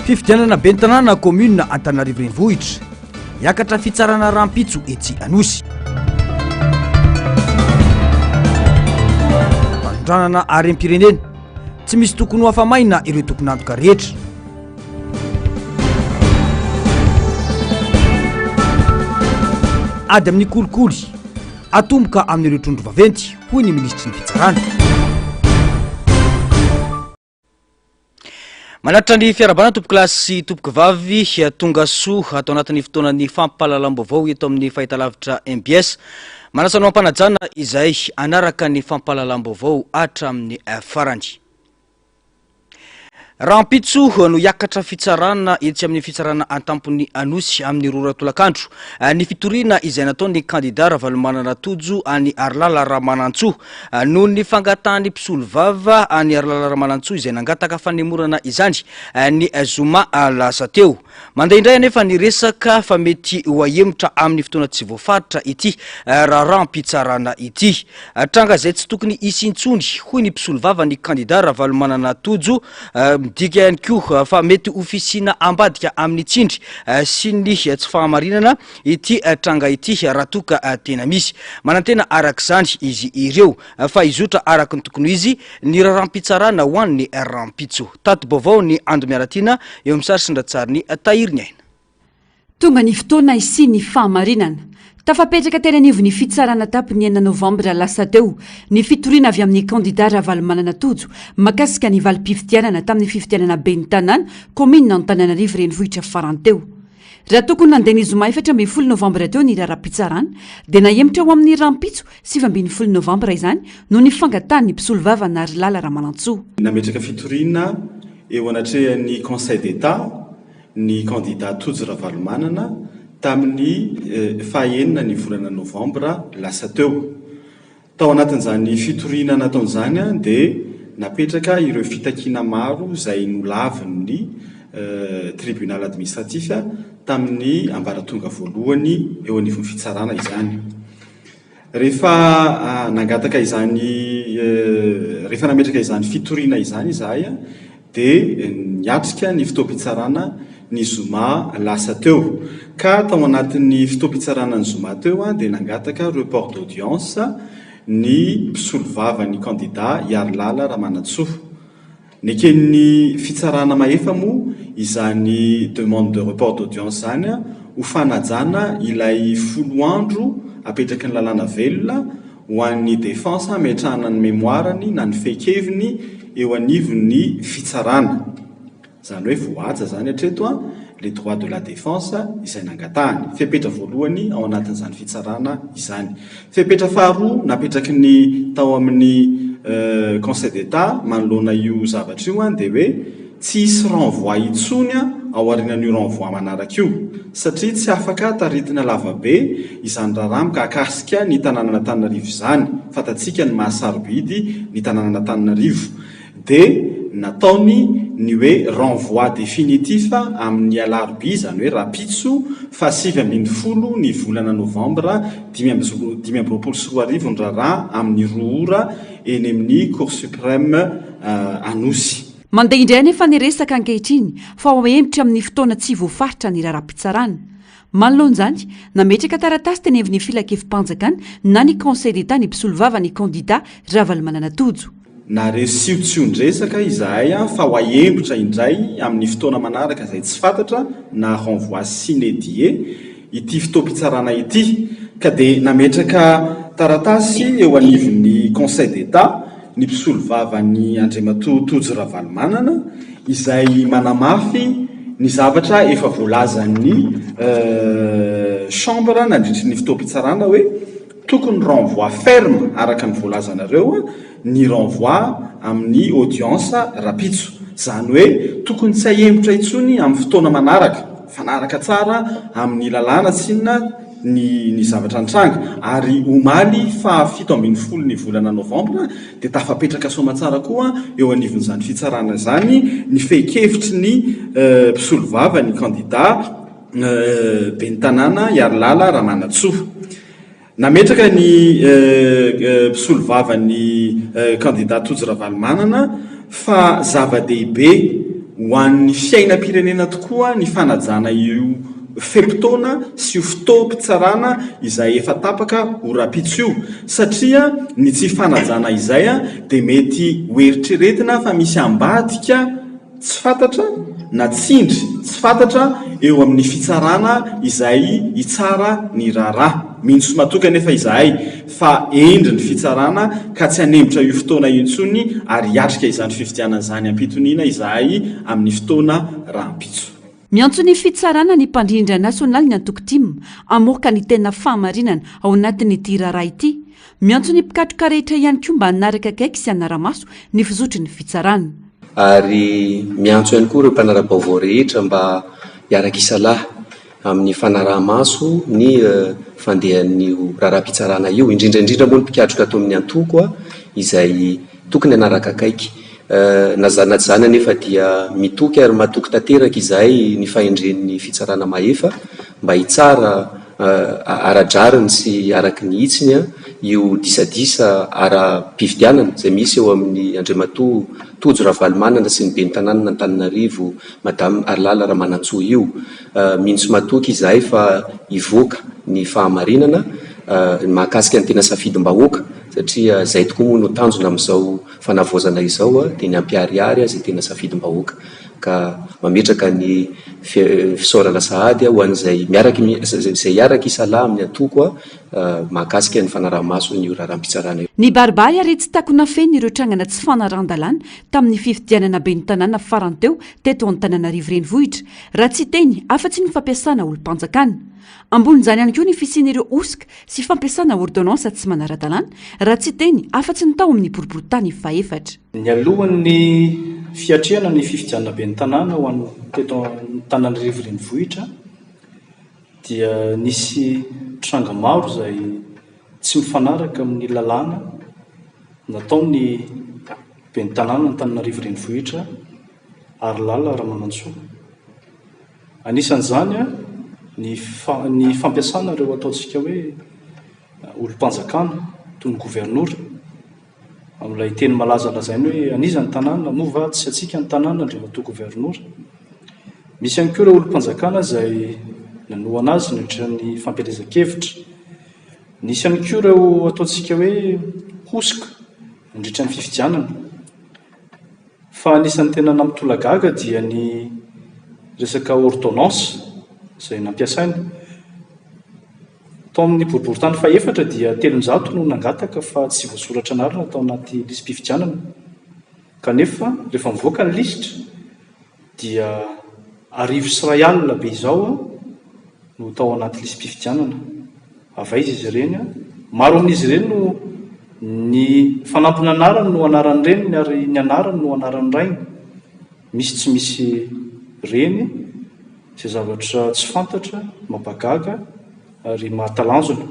Fifidianana bentanana commune Antananarivo renivohitra hiakatra fitsarana rampitso etsy Anosy. Manondranana harem-pirenena tsy misy tokony ho afamaina ireo tompon'antoka rehetra. Ady amin'ny kolikoly atomboka amin'ireo trondro vaventy hoy ny ministry ny fitsarana. Manatra ny fiarabana tompoky lahy sy tompoky vavy tonga soa atao anatin'ny fotoanan'ny fampahalalam-baovao eto amin'ny fahitalavitra MBS. Manasa no ampanajana izay anaraka ny fampahalalam-baovao hatramin'ny farany. Rampitso no hiakatra fitsarana etsy amin'ny fitsarana an-tampony Anosy amin'ny rora tolakandro. Ny fitoriana izay nataon'ny kandida Ravalomanana Tojo any Arlala Ramanantsoa noho ny fangatahany mpisolo vava any Arlala Ramanantsoa izay nangataka fanemorana izany ny Zoma lasa teo. Manday indray anefa ny resaka fa mety ho ahemotra amin'ny fotoana tsy voafaritra ity raha rampitsarana ity. Tranga izay tsy tokony isintsony hoy ny mpisolo vava ny kandida Ravalomanana Tojo midika ihany koa fa mety ofisina ambadika amin'ny tsindry sy ny tsy fahamarinana ity tranga ity raha toka tena misy. Manantena arak'izany izy ireo fa izotra araky ny tokony izy ny rampitsarana ho an'ny rampitso. Tato baovao ny Ando Miaratina eo amin'ny sary sindratsariny Tahiriny aina. Tonga ny fotoana isi ny fahamarinana. Tafapetraka teny anivon'ny fitsarana tapony 9 novambra lasa teo ny fitoriana avy amin'ny kandida Ravalomanana Tojo makasika ny valim-pifidianana tamin'ny fifidianana ben'ny tanàna commune Antananarivo renivohitra farany teo. Raha tokony nandeha ny zoma 14 novambra teo ny raharapitsarana dia nahemotra ho amin'ny rampitso 17 novambra izany no ny fangatahany mpisolo vava na Arlala Ramanantsoa. Nametraka fitoriana eo anatrehan'ny Conseil d'État ny kandida Tojo Ravalomanana tamin'ny fahaenina ny volana novambra lasa teo. Tao anatin'izany fitoriana nataon'izany dia napetraka ireo fitakiana maro izay nolavin'ny tribunal administratif tamin'ny ambaratonga voalohany eo anivon'ny fitsarana izany. Rehefa nangataka izany rehefa nametraka izany fitoriana izany izahay dia niatrika ny fotoam-pitsarana ny zoma lasa teo. Ka tao anatin'ny fotoam-pitsarana ny zoma teo dia nangataka report d'audience ny mpisolo vava ny kandida Arlala Ramanantsoa. Neken'ny fitsarana mahefa moa izany demande de report d'audience zany ho fanajana ilay 10 andro apetraky ny lalàna velona ho an'ny défense ametrahana ny mémoirany na ny fekeviny eo anivon'ny fitsarana. Zany hoe voaja zany hatreto les droits de la défense izay nangatahany. Fepetra voalohany ao anatin'izany fitsarana izany. Fepetra faharoa napetraky ny tao amin'ny Conseil d'État manoloana io zavatra io dia hoe tsy hisy renvoi intsony ao aorianan'io renvoi manaraka io satria tsy afaka taritina lavabe izany raha mikakasika ny tanàna Antananarivo izany. Fatatsika ny mahasarobidy ny tanàna Antananarivo dia nataony ny hoe renvoi définitif amin'ny alarobia zany hoe rapitso fa 7 ny volana novambra 2024 ny raharaha amin'ny 2 ora eny amin'ny Cour suprême Anosy. Mandeha indray anefa ny resaka ankehitriny fa ho ahemotra amin'ny fotoana tsy voafaritra ny raharapitsarana. Manoloan'izany nametraka taratasy teny amin'ny filakevim-panjakana na ny Conseil d'État ny mpisolo vava ny kandida Ravalomanana Tojo. Na resiotsiondresaka izahay fa ho ahembotra indray amin'ny fotoana manaraka izay tsy fantatra na renvoi sine die ity fotoam-pitsarana ity ka dia nametraka taratasy eo anivon'ny Conseil d'État ny mpisolo vava ny Andriamatoa Tojo Ravalomanana izay manamafy ny zavatra efa voalazan'ny chambre nandritry ny fotoam-pitsarana hoe tokony renvoi ferme araka ny voalazanareo ny renvoi amin'ny audience rapitso. Zany hoe tokony tsy ahembotra intsony amin'ny fotoana manaraka fanaraka tsara amin'ny lalàna tsinona ny zavatra antranga ary omaly fa 17 ny volana novambra dia tafapetraka soma tsara koa eo anivon'izany fitsarana zany ny fekevitry ny mpisolo vava ny kandida ben'ny tanàna Arlala Ramanantsoa. Nametraka ny mpisolo vava ny kandida Tojo Ravalomanana fa zava-dehibe ho an'ny fiainam-pirenena tokoa ny fanajana io fepitona sy io fotoam-pitsarana izay efa tapaka ho rapitso io satria ny tsy fanajana izay dia mety hoeritreretina fa misy ambadika tsy fantatra na tsindry tsy fantatra eo amin'ny fitsarana izay itsara ny raharaha mihitsy matoka nefa izahay fa endry ny fitsarana ka tsy hanembotra io fotoana intsony ary hiatrika izany fifidianana izany ampitoniana izahay amin'ny fotoana rahampitso. Miantso ny fitsarana ny mpandrindra nasionaly ny Antoko-Tima amoaka ny tena fahamarinana ao anatin'ity raharaha ity. Miantso ny mpikatroka rehetra ihany koa mba hanaraka akaiky sy hanara-maso ny fizotry ny fitsarana. Ary miantso ihany koa ireo mpanara-baovao rehetra mba hiaraka isalahy amin'ny fanaraha-maso ny fandehan'io raharaha-pitsarana io, indrindraindrindra moa ny mpikatroka ato amin'ny antoko izay tokony hanaraka akaiky. Nazanajana nefa dia mitoky ary matoky tanteraka izay ny fahendren'ny fitsarana mahefa mba hitsara aradrariny sy araky ny hitsiny io disadisa ara-pifidianana izay misy eo amin'ny Andriamatoa Tojo Ravalomanana sy ny ben'ny tanàna Antananarivo Madame Arlala Ramanantsoa io. Mihitsy matoky izay fa hivoaka ny fahamarinana mahakasika ny tena safidim-bahoaka satria zay tokoa moa no tanjona amin'izao fanavoazana izao dia ny ampiariary izay tena safidim-bahoaka ka mametraka ny fisaorana sahady ho an'izay izay hiaraka isalahy amin'ny antoko mahakasika ny fanaraha-maso ny raharaha-pitsarana io. Ny baribary ary tsy takona feny ireo trangana tsy fanaran-dalàna tamin'ny fifidianana ben'ny tanàna farany teo teto Antananarivo renivohitra raha tsy teny afa-tsy ny fampiasana olom-panjakana. Ambonin'izany ihany koa ny fisian'ireo osika sy fampiasana ordonansa tsy manara-dalàna raha tsy teny afa-tsy ny tao amin'ny boriboritany fahefatra. Ny alohan'ny fiatriana ny fifidianana ben'ny tanàna ho an'ny teto Antananarivo renivohitra dia nisy tranga maro izay tsy mifanaraka amin'ny lalàna nataony ben'ny tanàna Antananarivo renivohitra Arlala Ramanantsoa. Anisan'izany ny fampiasana ireo ataontsika hoe olom-panjakana toy ny gouvernoura amin'ilay teny malaza lazainy hoe anizany tanàna mova tsy atsika ny tanàna Andriamatoa gouvernoura. Misy ihany koa ireo olom-panjakana izay nanohana azy nandritra ny fampielezan-kevitra. Nisy ihany koa ireo ataontsika hoe hosika nandritra ny fifidianana. Fa anisan'ny tena namitolagaga dia ny resaka ordonansa izay nampiasaina. Tao amin'ny boriboritany fahefatra dia 300 no nangataka fa tsy voasoratra narina tao anaty listim-pifidianana. Kanefa rehefa mivoaka ny lisitra dia 1,000 be izao no tao anaty listim-pifidianana. Avaiza izy ireny maro amin'izy ireny no ny fanampiny anarany no anaran'ny reniny ary ny anarany no anaran'ny rainy. Misy tsy misy reny izay zavatra tsy fantatra, mapagaga ary mahatalanjona.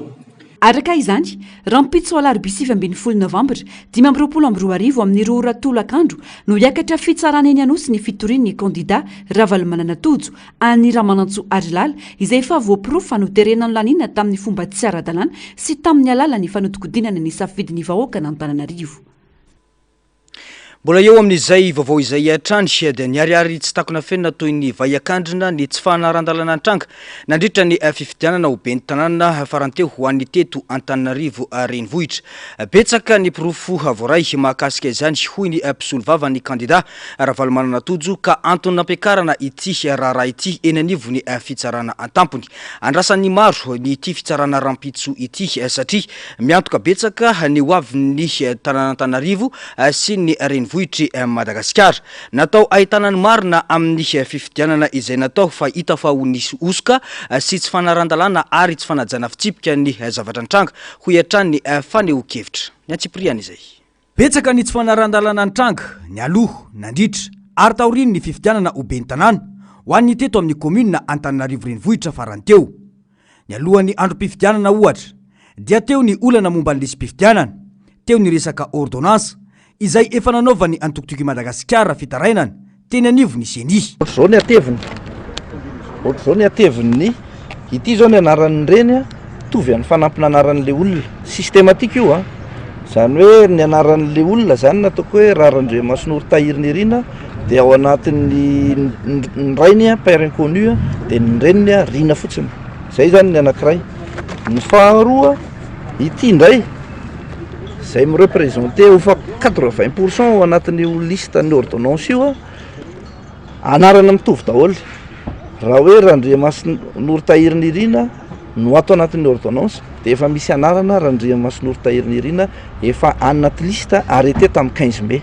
Araka izany, rahampitso alarobia 7 Novambra 2022 amin'ny 2 ratolakandro no hiakatra fitsarana eny Anosy ny fitorian'ny kandida Ravalomanana Tojo any Ramanantsoa Arlala izay efa voapirofo fa noterenany laniana tamin'ny fomba tsy ara-dalàna sy tamin'ny alalan'ny fanodikodinana ny safidin'ny vahoaka n'Antananarivo. Mbola eo amin'izay vaovao izay hatrany dia niariary tsy takona fenina toy ny vaiakandrina ny tsy fanaran-dalàna an-tranga nandritra ny fifidianana ho ben'ny tanàna faranteo ho an'ny teto Antananarivo renivohitra. Betsaka ny pirofo voaray mahakasika izany hoy ny mpisolo vava ny kandida Ravalomanana Tojo ka antony nampiakarana ity raharaha ity eny anivo ny fitsarana an-tampony. Andrasan'ny maro ny ity fitsarana rampitso ity satria miantoka betsaka ny hoavin'ny tanàn'Antananarivo sy ny renivohitra Madagasikara. Natao ahitana ny marina amin'ny fifidianana izay natao fa hita fa ho nisy osoka sy tsy fanaran-dalàna ary tsy fanajana fitsipika ny zavatra an-tranga ho hiatrany faneho-kevitra. Ny Antsipriana izay. Betsaka ny tsy fanaran-dalàna an-tranga ny aloha nandritra ary taoriny ny fifidianana ho ben'ny tanàna ho an'ny teto amin'ny commune Antananarivo renivohitra faranteo. Ny alohan'ny androm-pifidianana ohatra dia teo ny olana momba ny listim-pifidianana, teo ny resaka ordonansa izay efa nanaovany antokotoky Madagasikara fitarainana teny anivo ny seny. Ohatr'izao ny ateviny ity zao ny anaran'ny reny tovy amin'ny fanampina anaran'le olona systématique io zany hoe ny anaran'le olona zany nataoko hoe Rarandriamasinoro Tahiriny Irina dia ao anatin'ny rainy a père inconnu dia ny reniny a rina fotsiny zay zany ny anankiray ny faharoa ity indray zay mireprésente ho fa 80% ao anatin'io liste ny ordonnance io a anarana mitovy daholo raha hoe Randriamasin'y Nour-Tahir Nirina no ato anatin'ny ordonnance dia efa misy anarana Randriamasin'y Nour-Tahir Nirina efa anaty liste arrêté tamin'ny 15 mai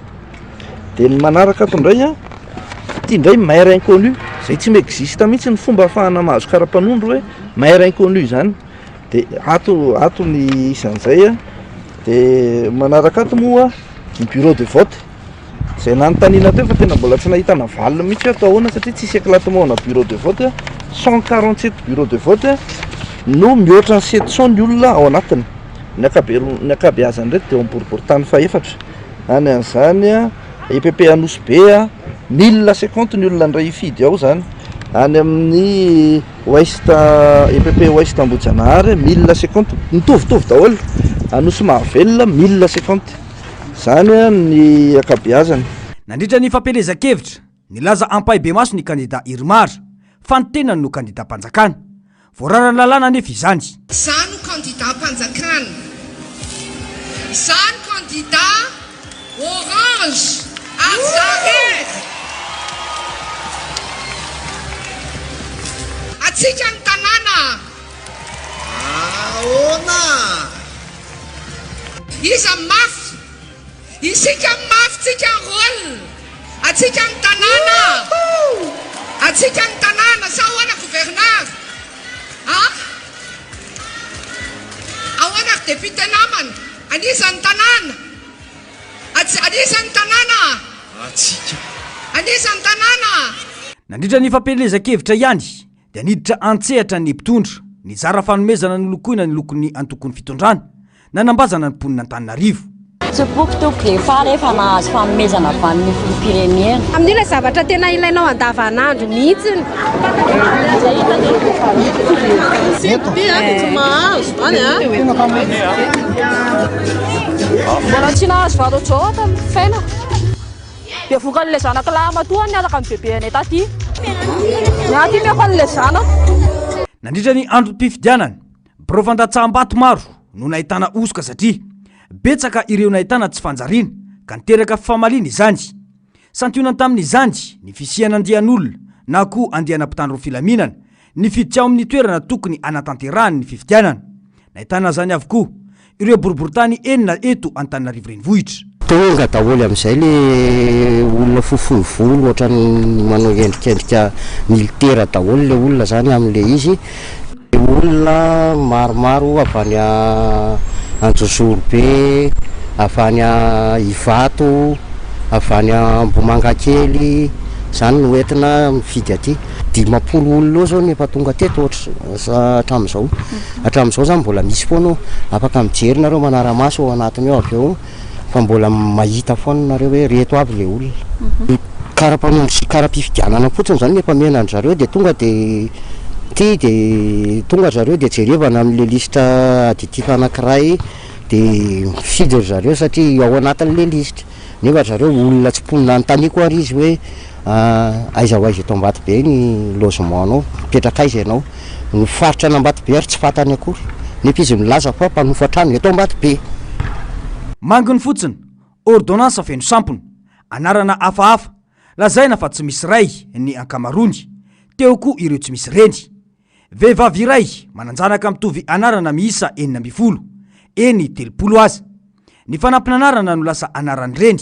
dia ny manaraka ato indray a ity indray maire inconnu zay tsy m'existe mihitsy ny fomba ahafahana mahazo karapanondro hoe maire inconnu zany dia ato ny isan'izay a dia manaraka ato moa ny bureau de vote zay nanontaniana teo fa tena mbola tsy nahitana valina mihitsy atao ahoana satria tsisy éclatement na bureau de vote 147 bureau de vote no mihoatra ny 700 ny olona ao anatiny ny akabeazany ndraiky dia amboriboritany faefatra any an'izany a EPP Anosy be a 1050 ny olona ndray ifidy ao zany any amin'ny ouest EPP ouest Ambohijanahary 1050 mitovitovy daholo Anosy Mahavelona 1050 zany a ny akabeazany. Nandritra ny fampelezan-kevitra nilaza ampay be maso ny candidat Irmara fa ny tenany no candidat mpanjakana voararany lalàna anefa izany. Za no candidat mpanjakana, za no candidat orange ary zarety atsika ny tanàna ahoana iza mafy isika mafy tsika rôle atsika ny tanàna atsika ny tanàna sa ahoana gouverneur ahoana député namana anisany tanàna anisany tanàna atsika anisany tanàna. Nandritra ny fampelezan-kevitra ihany dia niditra antsehatra ny mpitondra nizara fanomezana ny lokoina ny lokony antokony fitondrana nanambazana ny mponina Antananarivo. Tsy pokotoky rehefa rehefa nahazo fanomezana avy amin'ny filoham-pirenena. Amin'ilay zavatra tena ilainao andavanandro mihitsy. Mbola tsy nahazo varoatra tamin'ny fiainako. Dia vokan'ilay zanako lahy matoa niaraka amin'ny bebenay taty. Nyaty meko an'ilay zanako. Nandritra ny androm-pifidianana mpirofandatsaham-bato maro no nahitana osoka satria betsaka ireo nahitana tsy fanjariana ka niteraka fifamaliana izany. Santionany tamin'izany ny fisiana andian'olona na koa andiana mpitandro filaminana ny fiditra ao amin'ny toerana tokony anatanterahany ny fifidianana. Nahitana zany avokoa ireo boriboritany enina eto Antananarivo renivohitra. Tonga daholo amin'izay le olona fofolovolo ohatrany manao endrikendrika militaire daholo le olona zany amin'le izy. Olona maromaro avy any Anjozoro be, avy any Ivato, avy any Ambomanga kely, zany no entina mifidy aty. 10 olona zao nefa tonga teto hatramin'izao. Hatramin'izao zany mbola misy foana afaka mijery nareo manara-maso ao anatiny ao avy eo fa mbola mahita foana nareo hoe reto avy le olona. Karapanondro sy kara-pifidianana fotsiny zany nefa menany zareo dia tonga dia tonga zareo dia jerevana amin'le lista additif anankiray dia mifidy zareo satria ao anatin'le lista nefa zareo olona tsy mponina anontaniako ary izy hoe aiza ho aiza eto Ambatobe ny logement anao mipetraka aiza ianao ny faritra an'Ambatobe ary tsy fantany akory nefa izy milaza fa mpanofa trano eto Ambatobe. Manginy fotsiny ordonnance feno sampony anarana hafahafa lazaina fa tsy misy ray ny ankamarony teo koa ireo tsy misy reny. Vehivavy iray mananjanaka mitovy anarana miisa 9 eny 30 azy. Ny fanampinanarana no lasa anarany reny.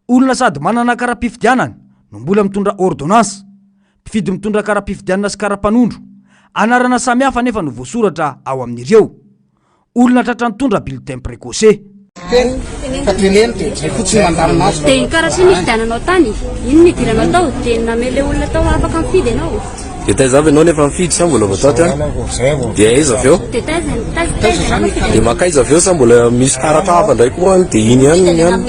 Olona sady manana kara-pifidianana no mbola mitondra ordonnance. Mpifidy mitondra kara-pifidianana sy kara-panondro anarana samihafa nefa no voasoratra ao amin'ireo. Olona tratra nitondra bulletin précoce. Dia karaha tsy mifidiananao tany, ino ny idiranao tao? Dia namele olona tao afaka mifidy ianao. Dia taiza avy ianao nefa mifidy sa mbola vao taty any? Dia aiza avy eo? Dia makaiza avy eo sa mbola misy karatra hafa indray koa any dia iny ihany ny any?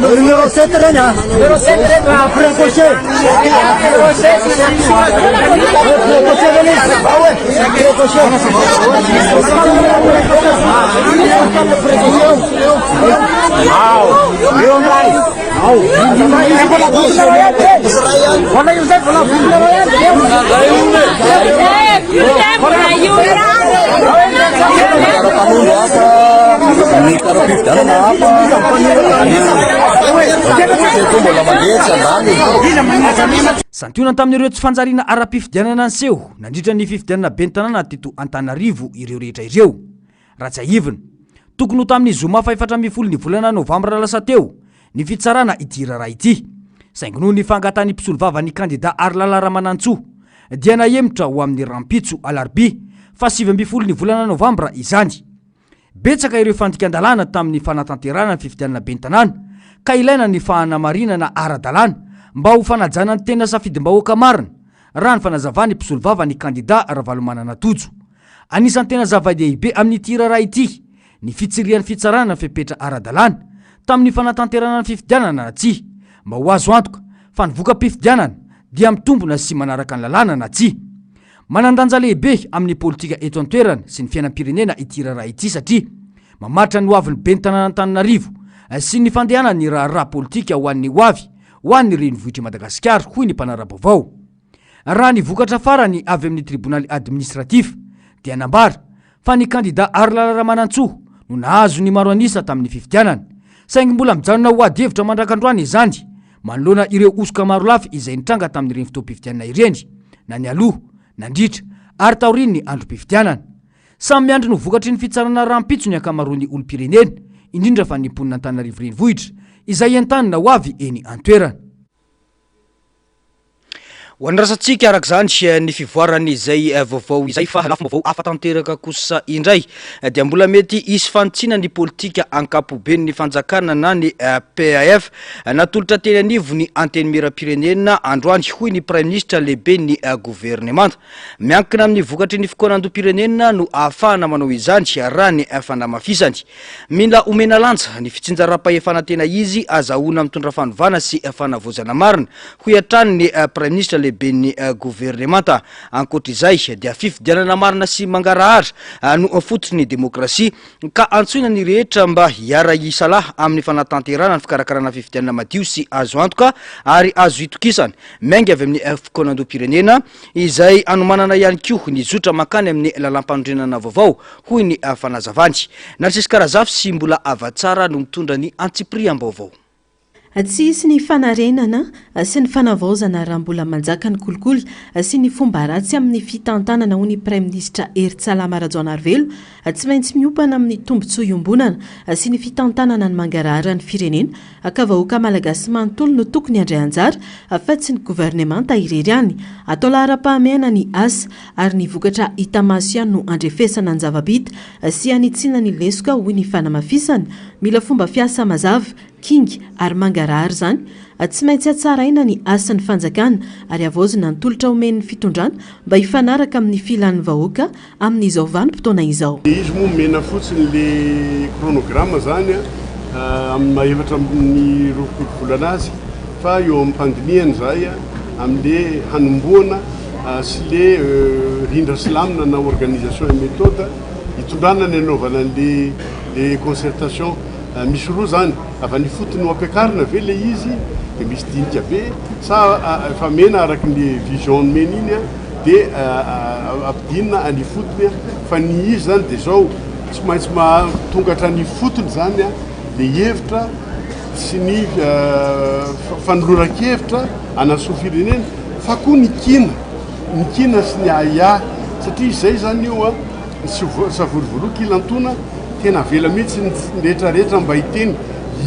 Numéro 7 Rena. Numéro 7 après coché. santiona tamin'ireo tsy fanjariana ara-pifidianana anseho nandritra ny fifidianana be ny tanàna teto Antananarivo ireo rehetra ireo raha tsy aivina tokony ho tamin'ny zoma faefatra ambin'ny folo ny volana novambra lasa teo ny fitsarana ity raharaha ity saingy noho ny fangatany mpisolo vava ny kandida Arlala Ramanantsoa dia nahemitra ho amin'ny rampitso alarobia fa 7 ambin'ny folo ny volana novambra izany. Betsaka ireo fandikan-dalàna tamin'ny fanatanterana ny fifidianana be ny tanàna ka ilaina ny fahanamarinana ara-dalàna mba ho fanajana ny tena safidim-bahoaka marina raha ny fanazavany mpisolo vava ny kandida Ravalomananatojo. Anisan'ny tena zava-dehibe amin'ny ity raharaha ity ny fitsirian'ny fitsarana fepetra ara-dalàna tamin'ny fanatanterana ny fifidianana na tsy mba ho azo antoka fa ny voka-pifidianana dia mitombona sy manaraka ny lalàna na tsy. Manandanja lehibe amin'ny politika eto an-toerana sy ny fiainam-pirenena ity raharaha ity satria mamaritra ny hoavin'ny be ny tanàna Antananarivo sy ny fandehanany ny raharaha politika ho an'ny hoavy ho an'ny renivohitry Madagasikara hoy ny mpanara-baovao. Raha ny vokatra farany avy amin'ny tribonaly administratif dia nambara fa ny kandida Arlala Ramanantsoa no nahazo ny maro anisa tamin'ny fifidianana saingy mbola mijanona ho ady hevitra mandrakandroany izany manoloana ireo osoka maro lafy izay nitranga tamin'ireny fotoam-pifidianana ireny na ny aloha nandritra ary taoriny ny androm-pifidianana. Samy miandry no vokatry ny fitsarana rampitso ny ankamaroan'ny olom-pirenena indrindra fa ny mponina Antananarivo renivohitra izay entanina ho avy eny an-toerana. Ho andrasantsika arak'izany ny fivoarany izay vaovao izay fa lafim-baovao afa-tanteraka kosa indray dia mbola mety isy fanitsina ny politika ankapobeny ny fanjakana na ny PAF natolotra teny anivo ny anteny miram-pirenena androany hoy ny Prime Ministre lehibe ny gouvernemanta. Miankina amin'ny vokatry ny fikoanandrom-pirenena no ahafahana manao izany raha ny fanamafisany. Mila omena lanja ny fitsinjaram-pahefana tena izy azahoana mitondra fanovana sy fanavozana marina hoy hatrany ny Prime Ministre lehibe ny gouvernemanta. Ankoatr'izay dia fifidianana marina sy mangarahara no fototriny demokrasia ka antsoina ny rehetra mba hiara isalaha amin'ny fanatanterana ny fikarakarana fifidianana madio sy azo antoka ary azo itokisana maingy avy amin'ny fikoanandrom-pirenena izay anomanana ihany koa ny zotra makany amin'ny lalam-panondrenana vaovao hoy ny fanazavany. Narisiskarazafy sy mbola avatsara no mitondra ny antsipriam-baovao. Tsisy ny fanarenana sy ny fanavaozana raha mbola manjaka ny kolikoly sy ny fomba ratsy amin'ny fitantanana ho ny Prime Ministre Hery-Tsalama Rajaonarivelo tsy maintsy miopana amin'ny tombotsoa iombonana sy ny fitantanana ny mangarahara ny firenena ka vahoaka malagasy manontolo no tokony handray anjara fa tsy ny gouvernemanta irery ihany. Atao lahara-pahamehana ny asa ary ny vokatra hita maso ihany no andrefesana ny zava-bita sy anitsiana ny lesoka hoy ny fanamafisana. Mila fomba fiasa mazava king ary mangarahara zany tsy maintsy atsaraina ny asan'ny fanjakana ary avaozina nitolotra omen'ny fitondrana mba hifanaraka amin'ny filan'ny vahoaka amin'izao vanim-potoana izao. Izy moa mena fotsiny le chronogramme zany amin'ny mahevatra amin'ny roapolo azy fa eo amin'ny pandiniany zay amin'le hanomboana sy le rindra slamina na organisation et méthode hitondrana ny anaovana le concertation. Misy roa zany avy ny fotony ho ampiakarina ve le izy dia misy dinika be sa efa mena araky ny vision mena iny dia ampidinina any fotony fa ny izy zany dia zao tsy maintsy mahatongatra ny fotony zany le hevitra sy ny fanoloran-kevitra anasoa firenena fa koa ny kina sy ny aya satria zay zany io a savorovoloky ilantona tena vela mihitsy ny rehetrarehetra mba hiteny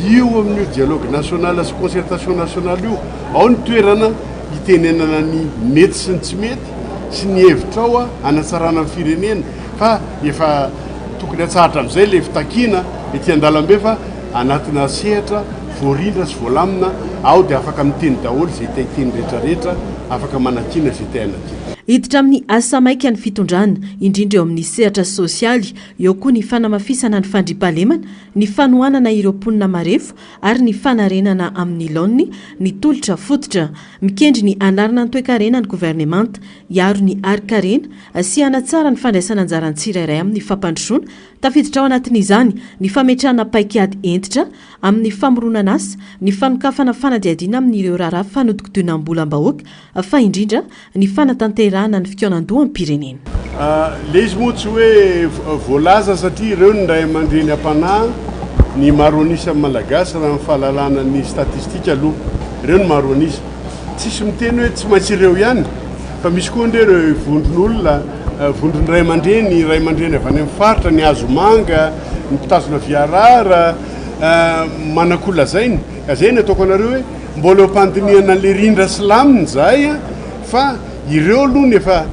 io amin'io dialogue national sy concertation nationale io ao ny toerana hitenenana ny mety sy ny tsy mety sy ny hevitra ao a anatsarana amin'ny firenena fa efa tokony atsahatra amin'izay le fitakina ety an-dalambe fa anatina sehatra voarindra sy voalamina ao dia afaka miteny daholo zay hiteny rehetrarehetra afaka manakina zay tainakina hiditra amin'ny asa maika ny fitondrana indrindra eo amin'ny sehatra sosialy eo koa ny fanamafisana ny fandripahalemana ny fanohanana ireo mponina marefo ary ny fanarenana amin'ny laony ny tolotra fototra mikendry ny anarana ny toe-karena ny gouvernemanta iaro ny ari-karena sy anatsara ny fandraisana anjarany tsirairay amin'ny fampandrosoana tafiditra ao anatin'izany ny fametrahana paikiady entitra amin'ny famoronana asa ny fanokafana fanadiadiana amin'ireo raharaha fanodikotonam-bolam-bahoaka fa indrindra ny fanatanterahana ny fikonan-doha amin'ny pirenena. Le izy moa tsy hoe voalaza satria ireo ny ray aman-dreny am-panahy ny maroanisa amin'ny malagasy raha ny fahalalana ny statistika aloha ireo ny maroanisa tsisy miteny hoe tsy maintsy ireo ihany fa misy koa ndreo vondron'olona vondrony ray aman-dreny avy any amin'ny faritra ny azo manga ny mpitazona viarara manankolazainy ka zay ny ataoko anareo hoe mbola mpandiniana le rindra slaminy zay fa ireo aloha ny efa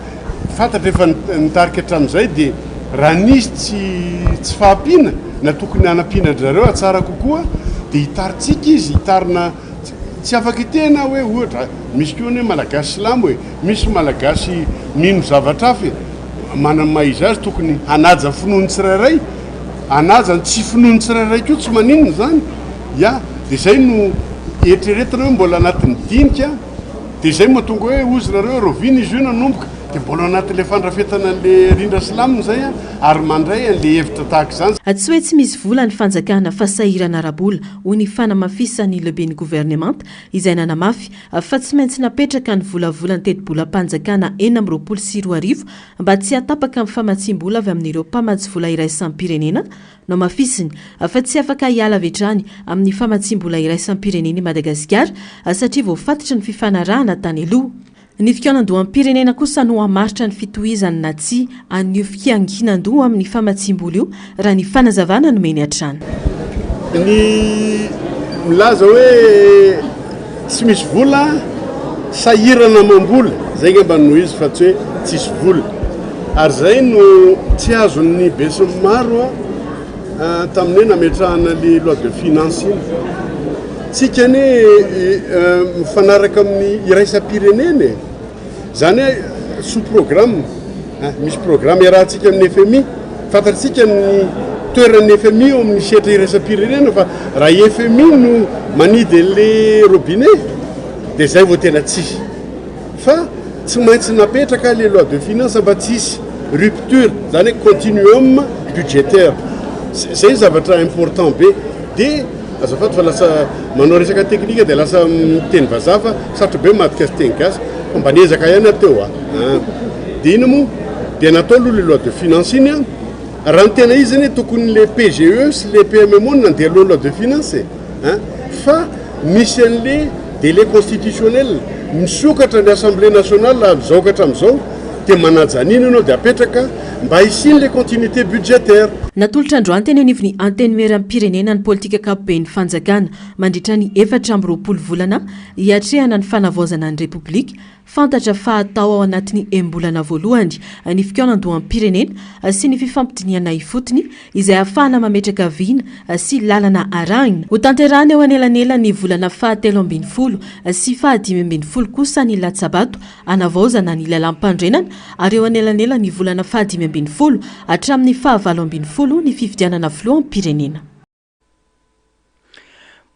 fantatra efa nitarika hatramin'izay dia raha nisy tsy fahampiana na tokony anampina-drareo atsara kokoa dia hitaritsika izy hitarina tsy afaka tena hoe ohatra misy koa hoe malagasy silamo hoe misy malagasy mino zavatra hafa manamaizy azy tokony hanaja finoany tsirairay anaja ny tsy finoany tsirairay koa tsy maninona zany dia zay no eritreretina hoe mbola anatin'ny dinika dia zay mahatonga hoe ozy nareo rovina izy io nanomboka dia mbola anatin'le fandrafetana an'le rindra silamina zay ary mandray an'le hevitra tahaka izany tsy hoe tsy misy vola ny fanjakana fasahirana arabola hoy ny fanamafisany lehiben'ny gouvernemanta izay nanamafy fa tsy maintsy napetraka ny volavolany teti-bolam-panjakana 420 mba tsy hatapaka amin'ny famatsim-bola avy amin'ireo mpamatsy vola iraisampirenena no mafisiny fa tsy afaka hiala vetrany amin'ny famatsim-bola iraisampirenena i Madagasikara satria voafatitra ny fifanarahana tany aloha. Ny fikonan-doha amin'ny pirenena kosa no hamaritra ny fitohizany na tsy an'io fianginan-doha amin'ny famatsim-bola io raha ny fanazavana no meny hatrany. Ny milaza hoe tsy misy vola sahirana mambola zay ngamba no izy fa tsy hoe tsisy vola ary zay no tsy azon'ny besy maro tamin'ny nametrahana le loi de finance iny tsika ne mifanaraka amin'ny iraisam-pirenena zany hoe sous programme misy programme iarahantsika amin'ny FMI fantatsika ny toeran'ny FMI eo amin'ny sehatra iraisam-pirenena fa raha FMI no manidy le robinet dia zay vao tena tsisy fa tsy maintsy napetraka le loi de finance mba tsisy rupture zany hoe continuum budgétaire zay zavatra important be dia azafady fa lasa manao resaka teknika dia lasa miteny vazaha fa sarotra be matika sy teny gasy fa mba niezaka ihany ateo dia ino moa dia natao aloha le loi de finance iny raha ny tena izy zany tokony le PGE sy le PMMO no nandeha aloha loi de finance fa misy an'le délai constitutionnel misokatra ny assemblée nationale mizaokatra amin'izao dia manajanina ianao dia apetraka mba hisiny le continuité budgétaire. Natolotra androany teny anivony antenueran'ny pirenena ny politika kapoben'ny fanjakana mandritra ny 420 volana hiatrehana ny fanavaozana ny repoblika fantatra fa atao ao anatin'ny embolana voalohany ny fikonan-doha amin'ny pirenena sy ny fifampidiniana ifotony izay ahafahana mametraka viana sy lalana arahina ho tanterahana eo anelanela ny volana 17 sy 15 kosa ny latsabato anavaozana ny lalam-pandrenana ary eo anelanela ny volana 15 hatramin'ny 19 ny fifidianana filoha amin'ny pirenena.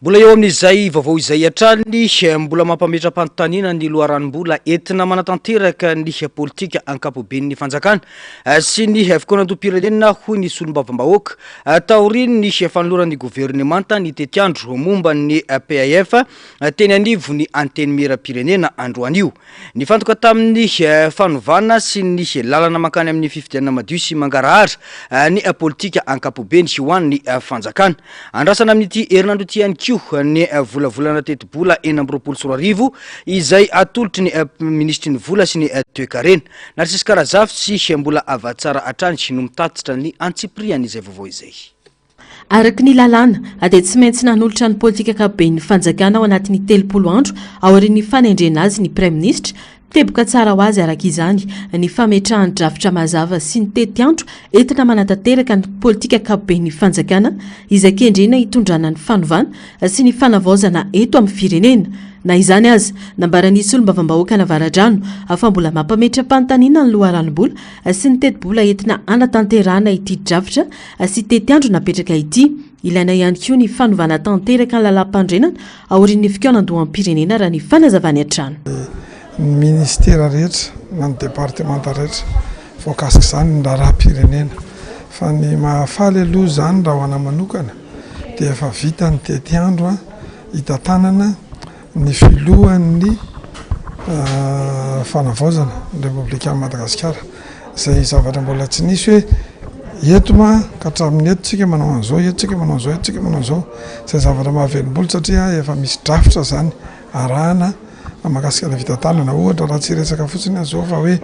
Mbola eo amin'izay vaovao izay hatrany mbola mampametra-panontaniana ny loharanom-bola entina manatanteraka ny politika ankapoben'ny fanjakana sy ny fikonan-doha-pirenena hoy ny solombavambahoaka taoriny ny fanoloran'ny gouvernemanta ny tetiandro momba ny PAF teny anivo ny anteny mera-pirenena androanio. Ny fantoka tamin'ny fanovana sy ny lalana makany amin'ny fifidianana madio sy mangarahara ny politika ankapobeny sy ho an'ny fanjakana. Andrasana amin'ity herinandro ity ihany koa koa ny volavolana teti-bola 4 izay atolotry ny ministry ny vola sy ny toekarena narsisy karazafy sy mbola avatsara atrany no mitatitra ny antsipriany izay vaovao izay. Araky ny lalàna dia tsy maintsy nanolotra ny politika ankapobeny ny fanjakana ao anatin'ny 30 andro aorian'ny fanendrena azy ny Prime Ministre teboka tsara ho azy araka izany ny fametrahany drafitra mazava sy ny tety-andro entina manatanteraka ny politika ankapobeny ny fanjakana izay kendrena hitondrana ny fanovana sy ny fanavaozana eto amin'ny firenena. Na izany azy nambaran'isy olom-bavam-bahoaka navaradrano afa mbola mampametra-panontaniana ny loharanom-bola sy ny teti-bola entina anatanterahana ity drafitra sy tety-andro napetraka ity. Ilaina ihany koa ny fanovana tanteraka ny lalam-pandrenana aorian'ny fikaonan-doham-pirenena raha ny fanazavany an-trano. Ny ministera rehetra na ny departemanta rehetra voakasika izany ny raharaham-pirenena fa ny mahafaly aloha izany raha ho ana manokana dia efa vita ny tety-andro hitantanana ny filohan'ny fanavaozana ny Republikan'i Madagasikara izay zavatra mbola tsy nisy hoe etoma ka hatramin'ny etontsika manao an'izao, etontsika manao an'izao, etontsika manao an'izao, izay zavatra mahavelom-bola satria efa misy drafitra izany arahana mahakasika ny vitantanana. Ohatra raha tsy resaka fotsiny azao fa hoe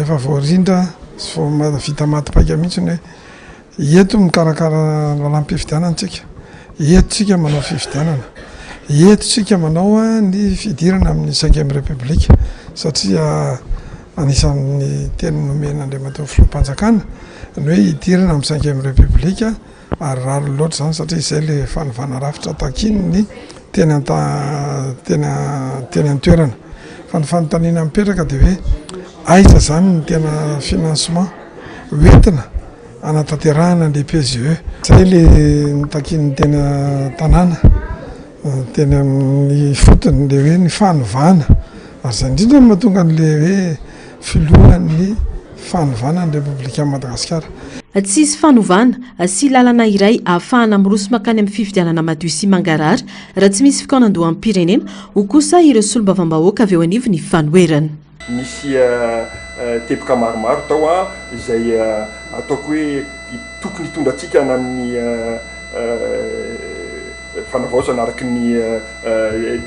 efa voarindra sy vao vita matipaika mihitsy hoe eto mikarakara lalam-pifidianantsika, etontsika manao fifidianana, etontsika manao ny fidirana amin'ny 5e République satria anisan'ny teny nomena Andriamatoa filoham-panjakana ny hoe hidirana amin'ny 5e République ary raro loatra izany satria izay le fanovana rafitra takiny ny teny an-toerana fa ny fanontaniana mipetraka dia hoe aiza izany ny tena financement hoentina anatanterahana ny PGE izay le nitakin'ny tena tanàna teny amin'ny fotony le hoe ny fanovana ary izay indrindra no mahatonga n'le hoe filohan'ny fanovana ny Republikan'i Madagasikara. Tsisy fanovana sy lalana iray ahafahana miroso makany amin'ny fifidianana madio sy mangarary raha tsy misy fikaonan-doham-pirenena ho kosa ireo solom-bavam-bahoaka avy eo anivo ny fanoherana. Misy teboka maromaro tao izay ataoko hoe tokony hitondrantsika na amin'ny fanavaozana araky ny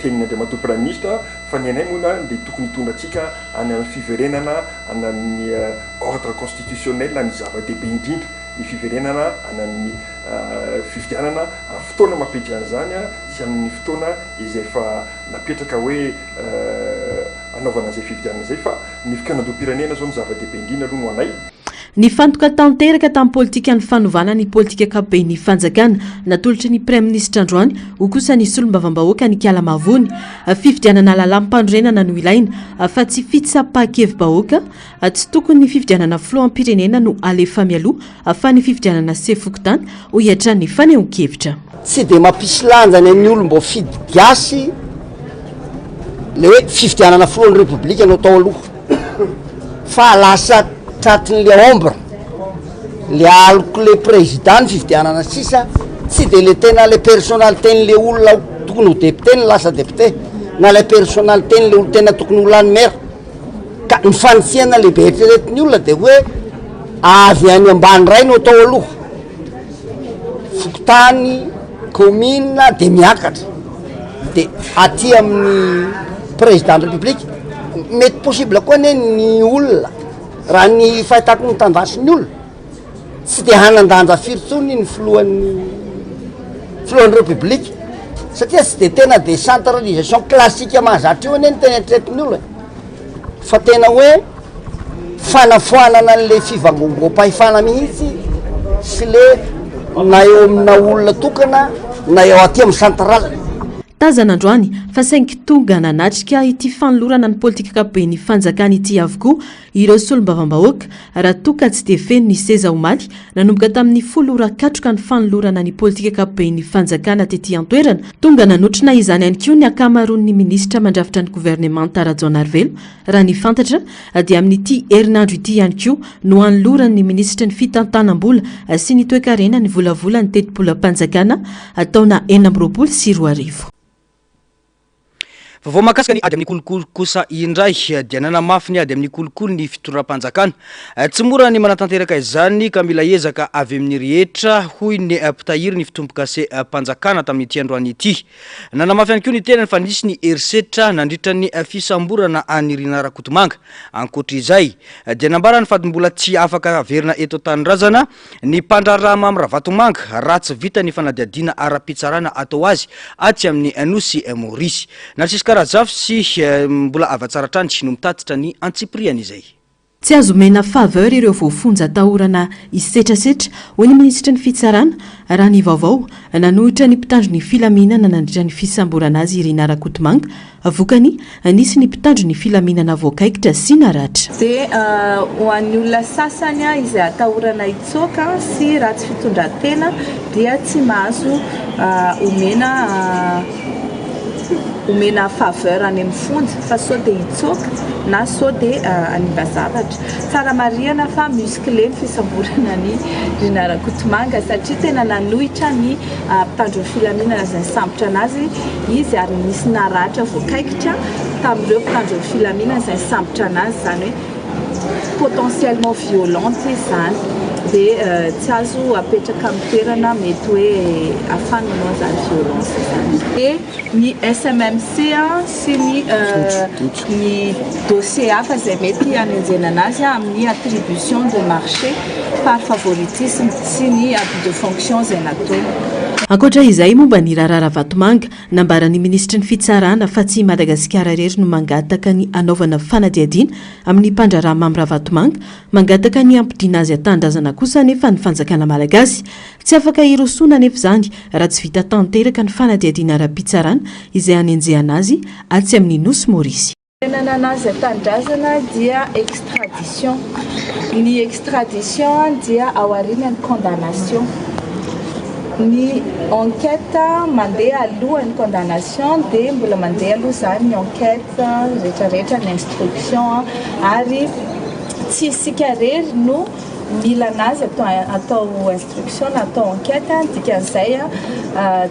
tenin'ny Andriamatoa Prime Ministre fa ny anay moa dia tokony hitondrantsika any amin'ny fiverenana any amin'ny ordre constitutionnel ny zava-dehibe indrindra ny fiverenana any amin'ny fifidianana amin'ny fotoana mampiditra an'izany sy amin'ny fotoana izay efa napetraka hoe anaovana izay fifidianana izay fa ny fikaonan-doham-pirenena zao ny zava-dehibe indrindra aloha no anay. Ny fantoka tanteraka tamin'ny politika ny fanovana ny politika ankapobeny ny fanjakana natolotry ny Prime Ministre androany ho kosa ny solom-bavam-bahoaka ny Kiala Mavony fifidianana lalam-pandrenana no ilaina fa tsy fitsapahakevim-bahoaka tsy tokony ny fifidianana filoham-pirenena no alefa mialoha fa ny fifidianana sefokotany ho hiatran'ny fanehoan-kevitra. Tsy dia mampisy lanjany amin'ny olo mbo fidy gasy le hoe fifidianana filohan'ny Republika no atao aloha fa lasa tratin'le ombre le aloko le président ny fifidianana sisa tsy dia le tena le personnalité n'le olona tokony ho député ny lasa député na le personnalité n'le olo tena tokony ho lany maire ka ny fanotsiana lehibe eritreretiny olona dia hoe avy any ambany ray no atao aloha fokotany commune dia miakatra dia aty amin'ny président de république mety possible koa ne ny olona raha ny fahitako ny tandasy ny olona tsy dia hanandanja firy-tsony ny filohan'ny république satria tsy dia tena décentralisation classique mahazatra io ane ny tena eritreretiny olona fa tena hoe fanafoanana an'le fivangongom-pahefana mihitsy sy le na eo amina olona tokana na eo aty amin'ny central. Tazan'androany fa saingy tonga nanatrika ity fanolorana ny politika ankapobeny fanjakana ity avokoa ireo solom-bavam-bahoaka raha toka tsy dia feno ny seza omaly nanomboka tamin'ny 10 rakatroka ny fanolorana ny politika ankapobeny fanjakana tetỳ an-toerana tonga nanotrina izany ihany koa ny akamaroan'ny ministra mandrafitra ny gouvernement Rajoanarvelo raha ny fantatra dia amin'ity herinandro ity ihany koa no hanoloran'ny ministra ny fitantanam-bola sy ny toe-karena ny volavola ny teti-bola-panjakana taona 2024. Vao makasika ny ady amin'ny kolokolo kosa indray dia nanamafy ny ady amin'ny kolokolo ny fitondram-panjakana. Tsy mora ny manatanteraka izany ka mila ezaka avy amin'ny rehetra hoy ny mpitahiry ny fitomboka se panjakana tamin'ity androany ity. Nanamafy ihany koa ny tenany fa nisy ny herisetra nandritra ny fisamborana any Rina Rakotomanga. Ankoatra izay dia nambarany fa mbola tsy afaka averina eto Tanindrazana ny mpandrarama amin'ny Ravatomanga raha tsy vita ny fanadihadiana ara-pitsarana atao azy aty amin'ny Anosy Maurice. Karazafy sy mbola avatsara trany no mitatitra ny antsipriany izay. Tsy azo mena faveur ireo voafonja atahorana isetrasetra hoy ny minisitra ny fitsarana raha ny vaovao nanohitra ny mpitandro ny filaminana nandritra ny fisamborana azy Rina Rakotomanga avokany nisy ny mpitandro ny filaminana voakaikitra sy naratra. Dia ho an'ny olona sasany izay atahorana itsoka sy ratsy fitondran-tena dia tsy mahazo omena faveur any amin'ny fonja fa sao dia hitsoka na sao dia animba zavatra. Tsara marihana fa musclé ny fisamborana ny Rina Rakotomanga satria tena nanohitra ny mpitandro filaminana izay sambotra anazy izy ary nisy naratra voakaikitra tamin'ireo mpitandro filaminana izay sambotra anazy izany hoe potentiellement violente izany. Dia tsy azo apetraka amin'ny toerana mety hoe afany manao zany violence izany. Dia ny SMMC sy ny dossier hafa izay mety hanenjena anazy amin'ny attribution de marché par favoritisme sy ny abus de fonction izay natao. Ankoatra izay momba ny raharaha Ravatomanga nambaran'ny ministra ny fitsarana fa tsy Madagasikara rery no mangataka ny anaovana fanadihadiana amin'ny mpandrarama amin'ny Ravatomanga, mangataka ny ampidiana azy atandrazana kosa nefa ny fanjakana malagasy tsy afaka hirosona nefa izany raha tsy vita tanteraka ny fanadihadiana ara-pitsarana izay hanenjehana azy atsy amin'ny Nosy Maurice. Nananazy atandrazana dia extradition. Ny extradition dia aorianany condamnation. Ny enquête mandeha alohan'ny condamnation dia mbola mandeha aloha izany ny enquête rehetrarehetra ny instruction ary tsy isika rery no mila anazy atao instruction na atao enquête dikan'izay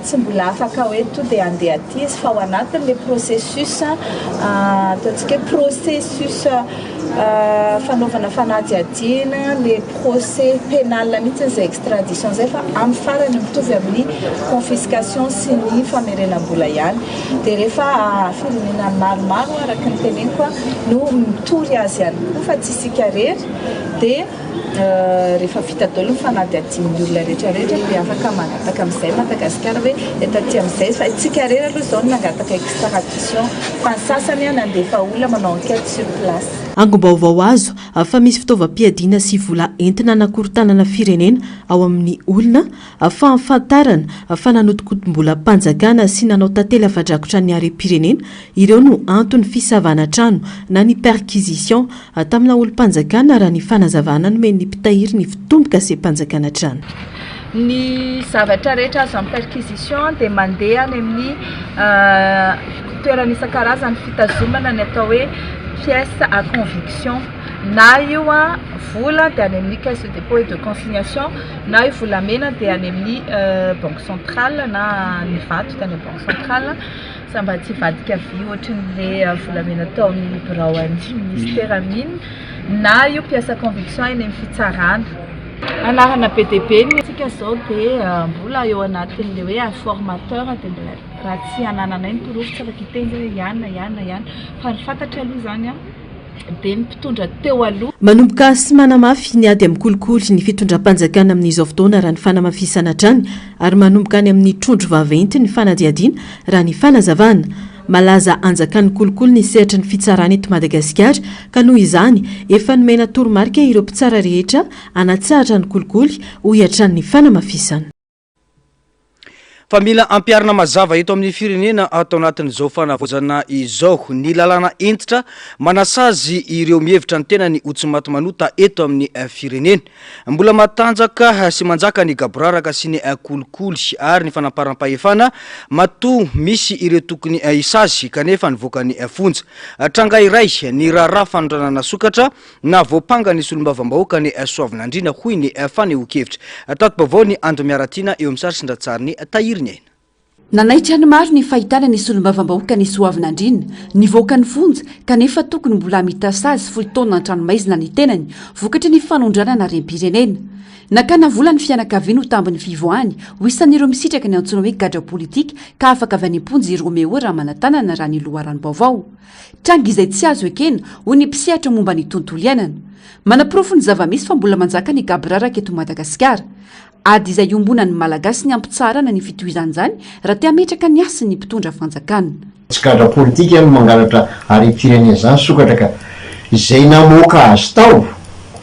tsy mbola afaka hoe to dia andeha aty izy fa ao anatin'le processus ataontsika processus fanaovana fanadihadiana le procès pénal mihitsy izay extradition zay fa amin'ny farany mitovy amin'ny confiscation sy ny famerenam-bola ihany. Dia rehefa firenena maromaro araka ny teneniko no mitory azy ihany koa fa tsy isika rery dia rehefa vita daholo ny fanadihadian'ny olona rehetrarehetra dia afaka mangataka amin'izay Madagasikara hoe etaty amin'izay fa tsika rery aloha izao no nangataka extradition fa ny sasany nandefa olona manao enquête sur place. Angom-baovao azo fa misy fitaovam-piadiana sy vola entina nakorontanana firenena ao amin'ny olona fahafantarana fa nanotokotom-bola mpanjakana sy nanao tantely afadrakotra ny harem-pirenena ireo no antony fisavana trano na ny perquisition tamina olo-mpanjakana raha ny fanazavana nomeny ny mpitahiry ny fitomboka se mpanjakana trano. Ny zavatra rehetra azo amin'ny perquisition dia mandeha any amin'ny toerana isan-karazany fitazomana ny atao hoe pièce à conviction na io vola dia any amin'ny caisse de dépôt et de consignation na io volamena dia any amin'ny banque centrale na ny vato dia any amin'ny banque centrale samba tsy vadika vy ohatran'le volamena tao amin'ny birao an'ny ministère mine na io pièce à conviction eny amin'ny fitsarana. Anarana PDB tsika zao dia mbola eo anatin'le hoe informateur dia mbola raha tsy ananana iny torovo tsy afaka hiteny hoe ihany fa ny fantatra aloha izany dia mpitondra teo aloha. Manomboka sy manamafy ny ady amin'ny kolikoly ny fitondram-panjakana amin'izao fotoana raha ny fanamafisana trany ary manomboka any amin'ny trondro vaventy ny fanadihadiana raha ny fanazavana. Malaza anjakan'ny kolikoly ny sehatra ny fitsarana eto Madagasikara ka noho izany efa nomena toromarika ireo mpitsara rehetra anatsahatra ny kolikoly ho hiatran'ny fanamafisana. Fa mila ampiarina mazava eto amin'ny firenena atao anatin'izao fanavozana izao ny lalàna entitra manasazy ireo mihevitra ny tena ny Otsimato Manota eto amin'ny firenena. Mbola matanjaka sy manjaka ny gaboraraka sy ny kolikoly ary ny fanamparam-pahefana matoa misy ireo tokony isazy kanefa nivoaka ny fonja. Tranga iray ny raharaha fanondranana sokatra na voapanga ny solombavambahoaka ny soavinandrina hoy ny fanehoan-kevitra. Tato-baovao ny Ando Miaratina eo amin'ny sary Sindratsariny tahiry. nanaitra ny maro ny fahitana ny solombavam-bahoaka ny soavinandrina ny voaka ny vonja kanefa tokony mbola mitasa azy foltaona antranomaizina ny tenany vokatry ny fanondrana rem-pirenena nakana vola ny fianakaviana ho tambiny fivoahany ho isan'ireo misitraka ny antsoina hoe gadra politika ka afaka avy any am-ponjy iromeo raha manatanana raha ny loharany vaovao tranga izay tsy azo ekena ho ny mpisehatra momba ny tontolo iainana manaprofo ny zava-misy fa mbola manjaka ny gabraraka eto Madagasikara ady izay ombona ny malagasy ny ampitsarana ny fitohizan'izany raha te hametraka ny asy ny mpitondra fanjakana tsy gadra politika no mangalatra arem-pirenena zany sokatra ka izay namoaka azy tao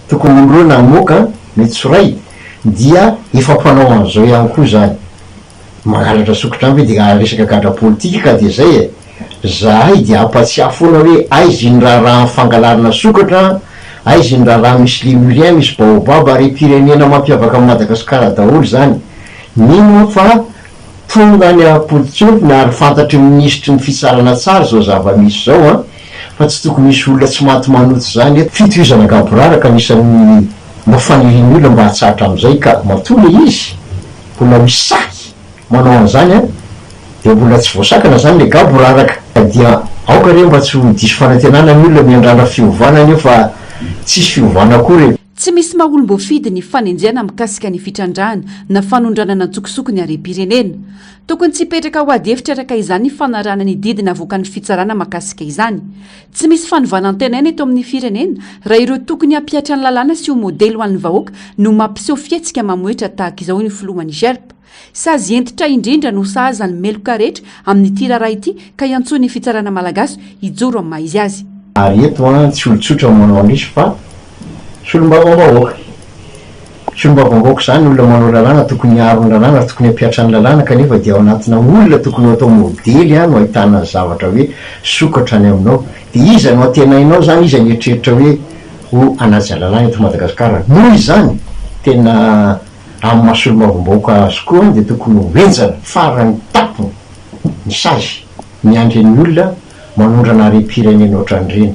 tokony olo namoaka metsoray dia efa mpanao an'izao ihany koa zany mangalatra sokatra ambe dia resaka gadra politika ka dia zay zahay dia ampatsiafoana hoe aizy ny raha fangalarina sokatra aizy ny raha misy limurien misy baobaba arem-pirenena mampiavaka amin'ny Madagasikara daholo zany nino fa tonga ny apolitiofy ary fantatry ministry ny fitsarana tsara zao zava-misy zao fa tsy tokony misy olona tsy maty manoty zany fitohizana gaboraraka anisan'ny mafaniriny olona mba hatsatra am'izay ka matole izy mbola misaky manao an'izany dia mbola tsy voasakana zany le gaboraraka dia aoka re mba tsy ho diso fanantenana ny olona miandrana fiovanany io fa tsisy fiovana kory tsy misy maholom-boafidy ny fanenjana mikasika ny fitrandrahana na fanondranana ntsokosoko ny arem-pirenena tokony tsy hipetraka ho ady hevitra araka izany ny fanarana ny didina avoakan'ny fitsarana makasika izany tsy misy fanovanan-tenaina eto amin'ny firenena raha ireo tokony hampiatra ny lalàna sy ho modely ho an'ny vahoaka no mampiseho fietsika mamoetra tahaka izao ny filohany gerpa sazy entitra indrindra no sahaza ny meloka rehetra amin'ny tiraraha ity ka iantsoa ny fitsarana malagasy hijoro amin'ny maizy azy ary eto tsy olotsotra manao anisy fa solombavam-bahoaka solombavam-bahoaka zany olona manao lalàna tokony haro ny lalàna tokony hampiatra ny lalàna kanefa dia ao anatina olona tokony atao modely no ahitana zavatra hoe sokatra any aminao dia iza no atenainao zany iza ny eritreritra hoe ho anaja lalàna eto Madagasikara noho izany tena amin'ny mahasolombavam-bahoaka azy koa dia tokony hoenjana farany tapony ny sazy miandry ny olona manondrana arem-pirenena ohatran'ireny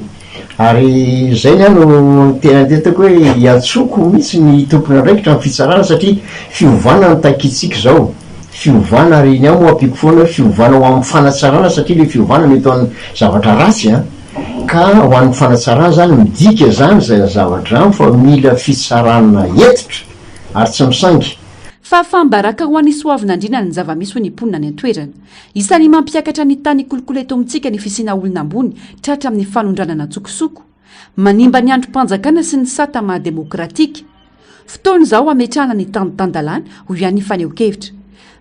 ary zay ny no tena tetako hoe hiatsoko mihitsy ny tompony andraikitra ny fitsarana satria fiovana ny taikitsika zao fiovana ary ny amo ampiko foana hoe fiovana ho amin'ny fanatsarana satria le fiovana mety amin'ny zavatra ratsy ka ho an'ny fanatsarana zany midika zany zay zavatra fa mila fitsarana etitra ary tsy misangy fa fambaraka ho an'ny soavinandrina ny zava-misy ho ny mponina ny antoerana isan'ny mampiakatra ny tany kolokolo eto amintsika ny fisiana olona ambony tratra amin'ny fanondranana tsokosoko manimba ny androm-panjakana sy ny sata mahademokratika fotoana izao ametrahana ny tandotandalàna ho ian'ny faneho-kevitra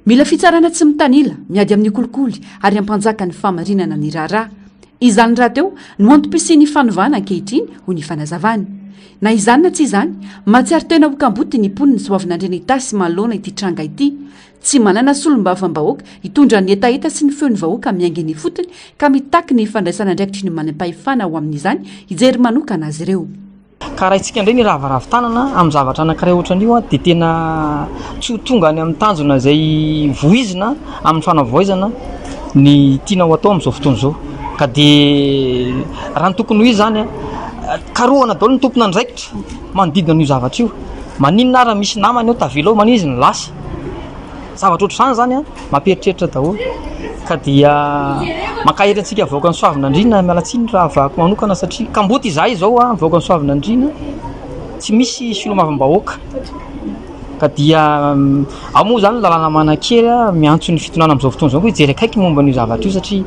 mila fitsarana tsy mitanila miady amin'ny kolikoly ary ampanjaka ny famarinana ny raharaha izany raha teo no antom-pisiany fanovana ankehitriny ho ny fanazavany na izany na tsy izany matsiary tena hokamboty ny mponiny soavinandrena itasy maloana ity tranga ity tsy manana solombavam-bahoaka hitondra ny etaeta sy ny feony vahoaka miainginy fotony ka mitaky ny fandraisana ndraikitry ny manam-pahefana ho amin'izany hijery manokana azy ireo ka raha itsika indray ny ravaravitanana amin'ny zavatra anankiray ohatran'io dia tena tsy ho tonga any amin'ny tanjona izay voizina amin'ny fanavoizana ny tiana ho atao amin'izao fotoana izao ka dia raha ny tokony ho izy zany karohana daholo ny tompona andraikitra manodidina n'io zavatra io maninona raha misy namany eo tavela ao manizy ny lasa zavatra ohatr'izany zany mampieritreritra daholo ka dia makahery antsika voaka ny soavinandrina mialatsiny raha vahako manokana satria kamboty izahay izao voaka ny soavinandrina tsy misy solombavam-bahoaka ka dia amoa zany lalàna manan-kery miantso ny fitonana amin'izao fotoana izao hoe jery akaiky momba n'io zavatra io satria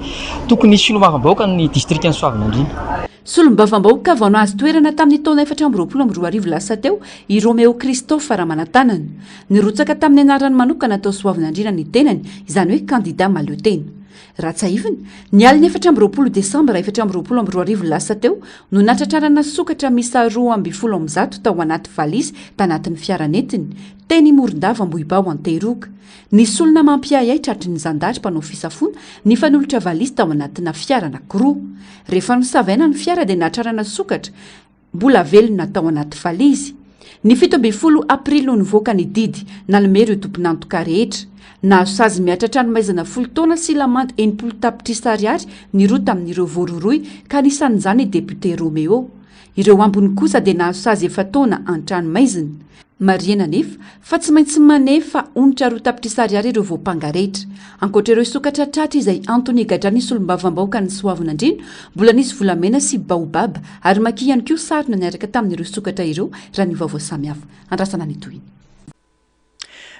tokony nisy solombavam-bahoaka ny distrikany soavinandrina solombavam-bahoaka vao azo toerana tamin'ny taona 2024 lasa teo i Romeo Christophe Ramanantanana nirotsaka tamin'ny anarany manokana atao soavinandrina ny tenany izany hoe kandida maleo tena raha tsy ahivina ny aliny 20 desambra 2024 lasa teo no natratrarana sokatra misa 2.1 tao anaty valisy tanatin'ny fiaranetiny teny morondava Ambohibao Antehiroka nisy olona mampiayay tratry ny zandary mpanao fisafona ny fanolotra valisy tao anatina fiara anankiroa rehefa nisavaina ny fiara dia natrarana sokatra mbola velona tao anaty valizy ny 17 aprilo nivoaka ny didy nalomero io tomponantoka rehetra nahazo sazy miatra tranomaizana 10 taona sy lamandy 80 tapitrisa ariary ny roa tamin'ireo voaroroy ka nisan'izany député Romeo ireo ambony kosa dia nahazo sazy 1 taona an-tranomaizina mariana nefa fa tsy maintsy manefa onitra roa tapitrisary ary ireo voapanga rehetra ankoatra ireo sokatra tratra izay Antony gadra nisy olombavambaoka ny Soavinandrino mbola nisy volamena sy baobab ary maki ihany koa sarina niaraka tamin'ireo sokatra ireo raha ny vaovao samihafa andrasana ny toiny.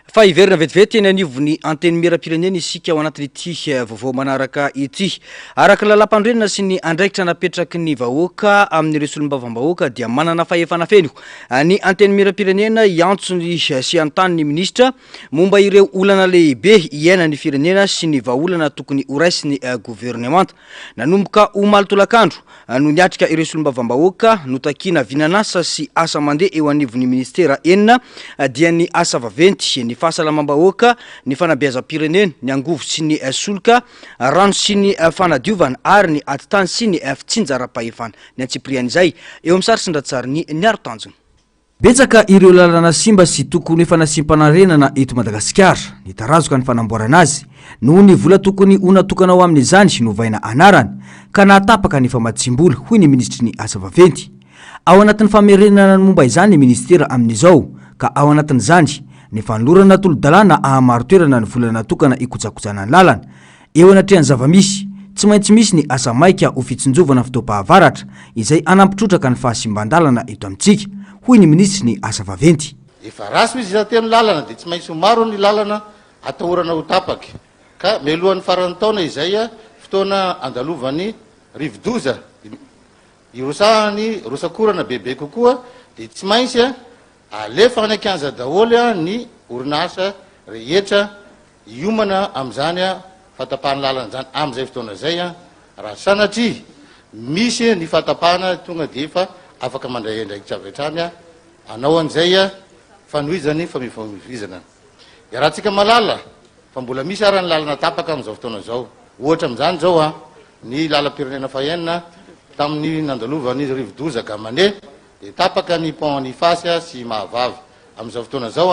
Fa iverina vetivety eny anivony anteny miram-pirenena isika ao anatin'ity vaovao manaraka ity. Araka lalam-pandrenona sy ny andraikitra napetraky ny vahoaka amin'ny resolombavambahoaka dia manana fahefana feno. Ny anteny miram-pirenena iantsony sy antany ny ministra momba ireo olana lehibe iaina ny firenena sy ny vahaolana tokony horaisiny gouvernemanta. Nanomboka omaly tolakandro no niatrika ireo resolombavambahoaka notakina vinanasa sy asa mandeha eo anivony ministera enina dia ny asa vaventy ny fahasalamam-bahoaka ny fanabeazam-pirenena ny angovo sy ny solika rano sy ny fanadiovana ary ny atitany sy ny fitsinjaram-pahefana ny antsiprian'izay eo amin'ny sary sindratsary ny niaro tanjona. Betsaka ireo lalana simba sy tokony efa nasimpananrenana eto Madagasikara ny tarazoka ny fanamboarana azy noho ny vola tokony honatokana ao amin'izany novaina anarany ka nahatapaka ny famaditsim-bola hoy ny ministry ny asa vaventy. Ao anatin'ny famerenana ny momba izany ny ministera amin'izao ka ao anatin'izany ny fanolorana tolo-dalàna ahamaro toerana ny vola natokana ikojakojana ny lalana eo anatrehan'ny zavamisy tsy maintsy misy ny asa maika ho fitsinjovana fotoam-pahavaratra izay anampitrotraka ny fahasimban-dalana eto amintsika hoy ny ministry ny asa vaventy. Efa raso izy izateny lalana dia tsy maintsy maro ny lalana atahorana ho tapaky ka melohan'ny farany taona izay fotoana andalovan'ny rivodoza irosahany rosakorana bebe kokoa dia tsy maintsy alefa any akanza daholo ny orinasa rehetra iomana amin'izany fatapahany lalana zany amin'izay fotoana zay raha sanatria misy ny fatapahana tonga dia efa afaka mandray ndraikitra avy hatrany anao an'izay fanohizany famifamohizana. Raha tsika malala fa mbola misy ara ny lalana tapaka amin'izao fotoana zao ohatra amin'izany zao ny lalam-pirenena fahenina tamin'ny nandalovan'ny rivodoza gamane dia tapaka ny pont ny fasy sy mahavavy amin'izao fotoana zao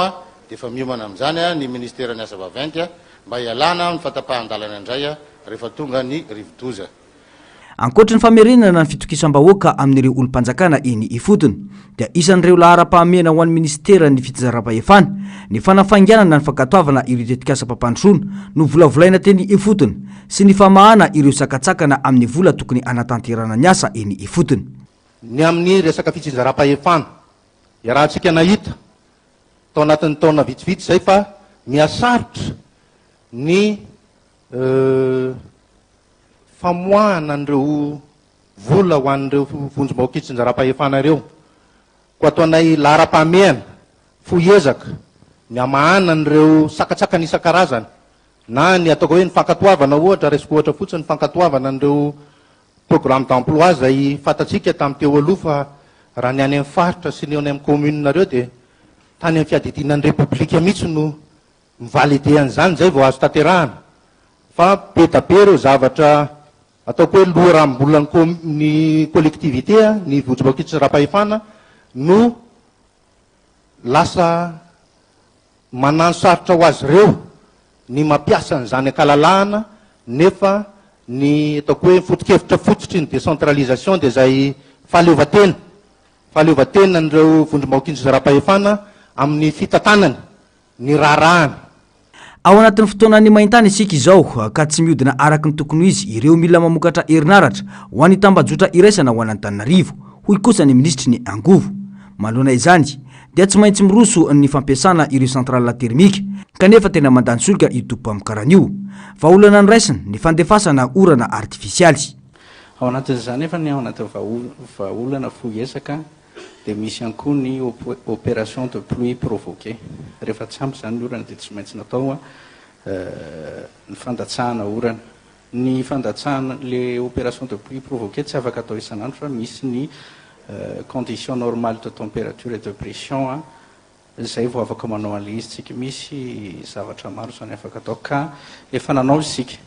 dia efa miomana amin'izany ny ministera ny asa vaventy mba hialana ny fatapahan-dalana indray rehefa tonga ny rivodoza. Ankoatra ny famerenana ny fitokisam-bahoaka amin'ireo olom-panjakana eny ifotony dia isan'ireo lahara-pahamehana ho an'ny ministera ny fitsinjaram-pahefana ny fanafainganana ny fankatoavana ireo tetikasa-pampandrosoana no volavolaina teny ifotony sy ny famahana ireo sakatsakana amin'ny vola tokony anatanterana ny asa eny ifotony. Ny amin'ny resaka fitsinjaram-pahefana rahantsika nahita tao anatin'ny taona vitsivitsy zay fa miasarotra ny famoahana an'ireo vola ho an'ireo vonjom-bahoaka fitsinjaram-pahefana ireo ko ataonay lahara-pahamehana foezaka miamahana an'ireo sakatsakany isan-karazany na ny ataoko hoe ny fankatoavana ohatra resiko ohatra fotsiny ny fankatoavana an'ireo programme d'emploi zay fatatsika tamin'ny teo aloha fa raha ny any amin'ny faritra sy ny any amin'ny communenareo dia tany amin'ny fiadidinan'ny repoblika mihitsy no mivalide an'izany zay vao azo tanterahana fa be da be ireo zavatra ataoko hoe loharam-bola ny collectivité ny vonjom-bahoaka fitsinjaram-pahefana no lasa manano sarotra ho azy ireo ny mampiasa an'izany ankalalahana nefa ny ataoko hoe foto-kevitra fototry ny décentralisation dia zay fahaleovatena n'ireo vonjom-bahoaka fitsinjaram-pahefana amin'ny fitantanany ny raharahana. Ao anatin'ny fotoana ny maintany isika izao ka tsy mihodina araka ny tokony izy ireo mila mamokatra herinaratra ho an'ny tambajotra iraisana ho an'Antananarivo hoy kosa ny ministry ny angovo. Manoloana izany dia tsy maintsy miroso ny fampiasana ireo centrale termika kanefa tena mandany solika itopo amin'ny karan'io vahaolana ny raisina ny fandefasana orana artifisialy. Ao anatin'izany efa ny ao anatin'ny vahaolana foezaka dia misy ihany koa ny opération de pluie provoquée rehefa tsy ampy izany ny orana dia tsy maintsy natao ny fandatsahana orana. Ny fandatsahana le opération de pluie provoquée tsy afaka atao isan'andro fa misy ny condition normale de température et de pression zay vao afaka manao an'le izy tsika misy zavatra maro zany afaka atao ka efa nanao isika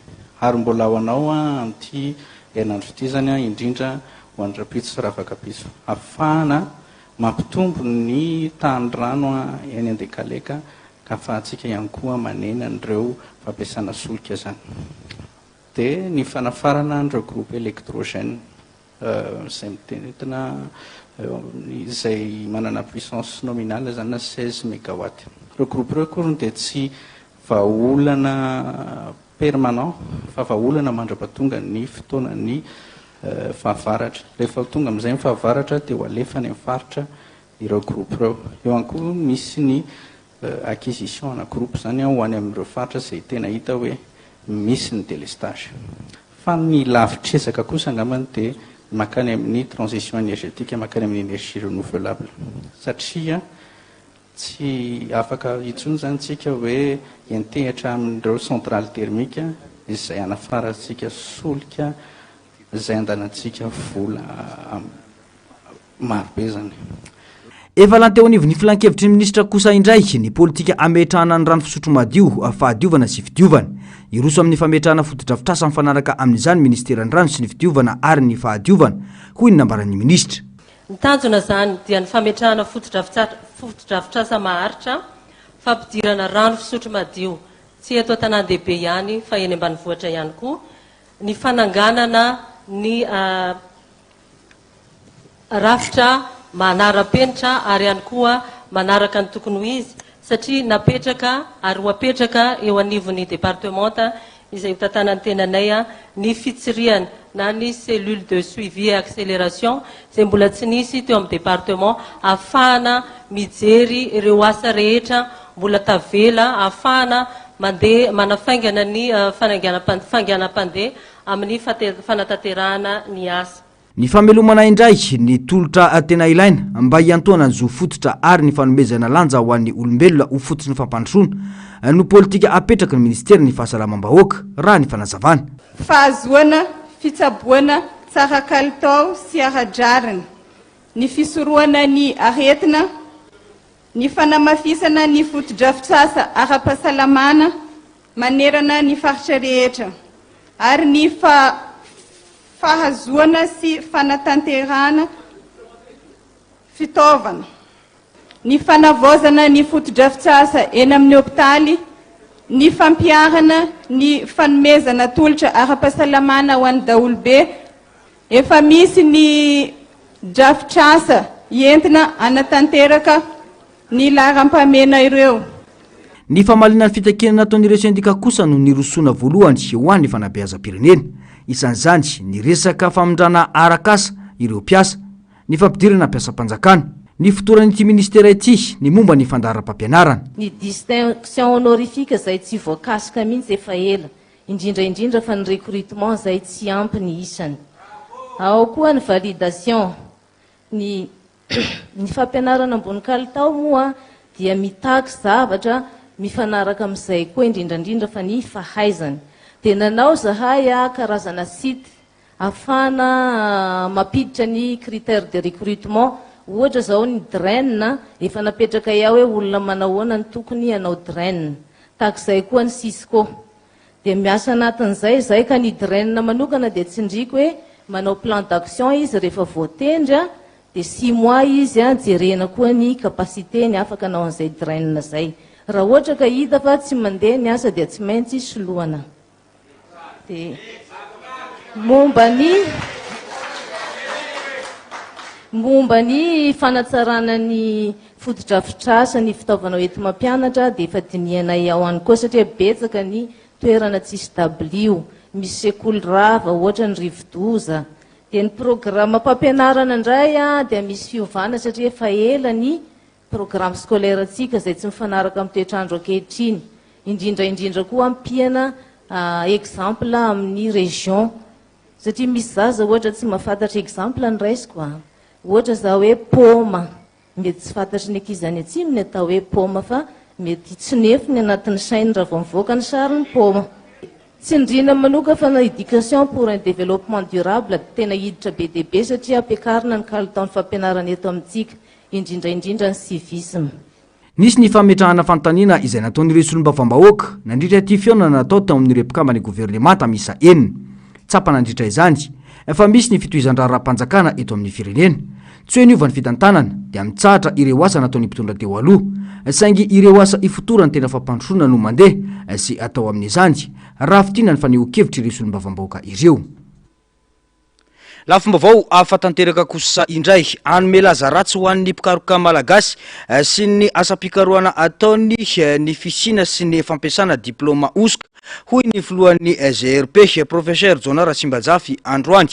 ary mbola ao anao amin'ity herinandro ity zany indrindra ho an'ny rapitso sy ravakapiso ahafahana mampitombo ny tany-drano eny an-dekaleka ka ahafahantsika ihany koa manena an'ireo fampiasana solika zany dia ny fanafarana an'ireo groupe électrogène izay mitenentina izay manana puissance nominale zany na 16 mégawatt. Reo groupe reo koa dia tsy vahaolana permanent fa vahaolana mandrapatonga ny fotoana ny fahavaratra. Rehefa tonga amin'izay ny fahavaratra dia ho alefa ny faritra ireo groupe reo. Eo ihany koa misy ny acquisition na groupe zany ho any amin'ireo faritra izay tena hita hoe misy ny délestage. Fa ny lavitresaka kosa angambany dia makany amin'ny transition énergétique, makany amin'ny énergie renouvelable, satria tsy afaka intsony zany tsika hoe intehitra amin'ireo centrale thermique izay anafaratsika solika izay andanantsika vola marobe zany. Efa lanteo anivony filan-kevitry ny ministra kosa indray ny politika ametrahana ny rano fisotro madio fahadiovana sy fidiovana. Iroso amin'ny fametrahana fotodrafitrasa mifanaraka amin'izany ministeran'ny rano sy ny fidiovana ary ny fahadiovana, hoy ny nambaran'ny ministra. Ny tanjona zany dia ny fametrahana fotodrafitrasa maharitra fampidirana rano fisotro madio tsy eto an-tanàn-dehibe ihany fa eny ambanivohitra ihany koa, ny fananganana ny rafitra manara-penitra ary ihany koa manaraka ny tokony ho izy, satria napetraka ary ho apetraka eo anivon'ny départementa izay hotantanany tenanay ny fitsiriana na ny cellule de suivi et accélération izay mbola tsy nisy teo amin'ny département, ahafahana mijery ireo asa rehetra mbola tavela, ahafahana mandeha manafaingana ny fananganam-pandeha amin'ny fanatanterahana ny asa. Ny famelomana indray ny tolotra tena ilaina mba hiantoana ny zo fototra ary ny fanomezana lanja ho an'ny olombelona ho fototsy ny fampandrosoana no politika apetraka ny ministera ny fahasalamam-bahoaka raha ny fanazavana. Fahazoana, fitsaboana, tsara kalitao sy aradrarina, ny fisoroana ny aretina, ny fanamafisana ny fotodrafitrasa ara-pahasalamana manerana ny faritra rehetra, ary ny fahazoana sy fanatanterahana fitaovana, ny fanavozana ny fotodrafitrasa eny amin'ny hopitaly, ny fampiarana ny fanomezana tolotra ara-pahasalamana ho an'ny daolobe, efa misy ny drafitrasa entina anatanteraka ny laram-pamena ireo. Ny famalinan'ny fitakiana nataon'ireo sendika kosa no nirosona voalohany ho an'ny fanabeazam-pirenena. Isan'izany ny resaka famondrana arakasa ireo mpiasa, ny fampidirana mpiasam-panjakana, ny fotoran'ity ministera ity ny momba ny fandaharam-pampianarana. Ny distinction honorifique izay tsy voakasika mihitsy efa ela, indrindraindrindra fa ny recrutement izay tsy ampy ny isany. Ao koa ny validation, ny fampianarana ambony kalitao moa dia mitaky zavatra mifanaraka amin'izay koa indrindraindrindra fa ny fahaizana. Dia nanao zahay karazana site ahafana mapiditra ny critère de recrutement, ohatra zao ny draine efa napetraka ao hoe olona manahoana ny tokony hanao draine, tahak'izay koa ny Cisco. Dia miasa anatin'izay zay ka ny draine manokana dia tsindriko hoe manao plan d'action izy rehefa voatendry dia 6 mois izy jerena koa ny capacité ny afaka anao an'izay draine zay. Raha ohatra ka hita fa tsy mandeha ny asa dia tsy maintsy soloana. Momba ny fanatsarana ny fotodrafitrasa ny fitaovana ety mampianatra dia efa dinianay ao any koa satria betsaka ny toerana tsisy dabilio, misy sekoly rava ohatra ny Rivodoza. Dia ny programme mpampianarana indray dia misy fiovana satria efa ela ny programme scolaire atsika izay tsy mifanaraka amin'ny toetrandro ankehitriny, indrindraindrindra koa ampiana exemple amin'ny région, satria misy zaza ohatra tsy mahafantatra exemple ny raisiko ohatra zao hoe poma, mety tsy fantatry ny ankizy any atsimo ny atao hoe poma fa mety tsy nefiny anatin'ny sainy raha vao mivoaka ny sariny poma. Tsindriana manoka fa na éducation pour un développement durable tena hiditra be dia be satria ampiakarina ny kalitaon'ny fampianarana eto amintsika, indrindraindrindra ny civisme. Nisy ny fametrahana fantaniana izay nataon'ireo solombavam-bahoaka nandritra ty fiaonana natao tao amin'ireo mpikambana gouvernemanta misa enina. Tsapa nandritra izany, efa misy ny fitohizan-draharam-panjakana eto amin'ny firenena. Tsy hoe niova ny fitantanana dia mitsahatra ireo asa nataon'ny mpitondra teo aloha, saingy ireo asa ifotorany tena fampandrosoana no mandeha sy atao amin'izany raha fitina ny faneho-kevitra ireo solombavam-bahoaka ireo. Lafomba vao afatanteraka kosa indray anome lazaratsy ho an'ny mpikaroka malagasy sy ny asam-pikaroana ataony ny fisina sy ny fampiasana diplôma osoka hoy ny filohan'ny GRP professeur Jonara Simbajafy androany.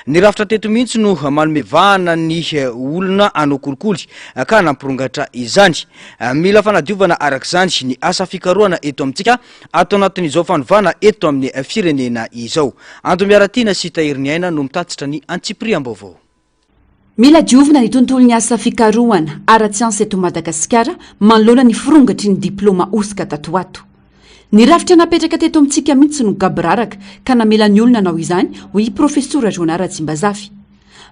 Ny rafitra teto mihitsy no manome vahana ny olona anao kolikoly ka nampirongatra izany. Mila fanadiovana arak'izany ny asa fikaroana eto amintsika atao anatin'izao fanovana eto amin'ny firenena izao. Ando miaratina sy Tahiriny Aina no mitatitra ny Antsipriam-baovao. Mila diovina ny tontolon'ny asa fikaroana ara-tsiansa eto Madagasikara manoloana ny firongatry ny diplôma osoka tato ato. Ny rafitra napetraka teto amintsika mihitsy no gabraraka ka namela ny olona anao izany hoy professeur Jonara Tsimbazafy.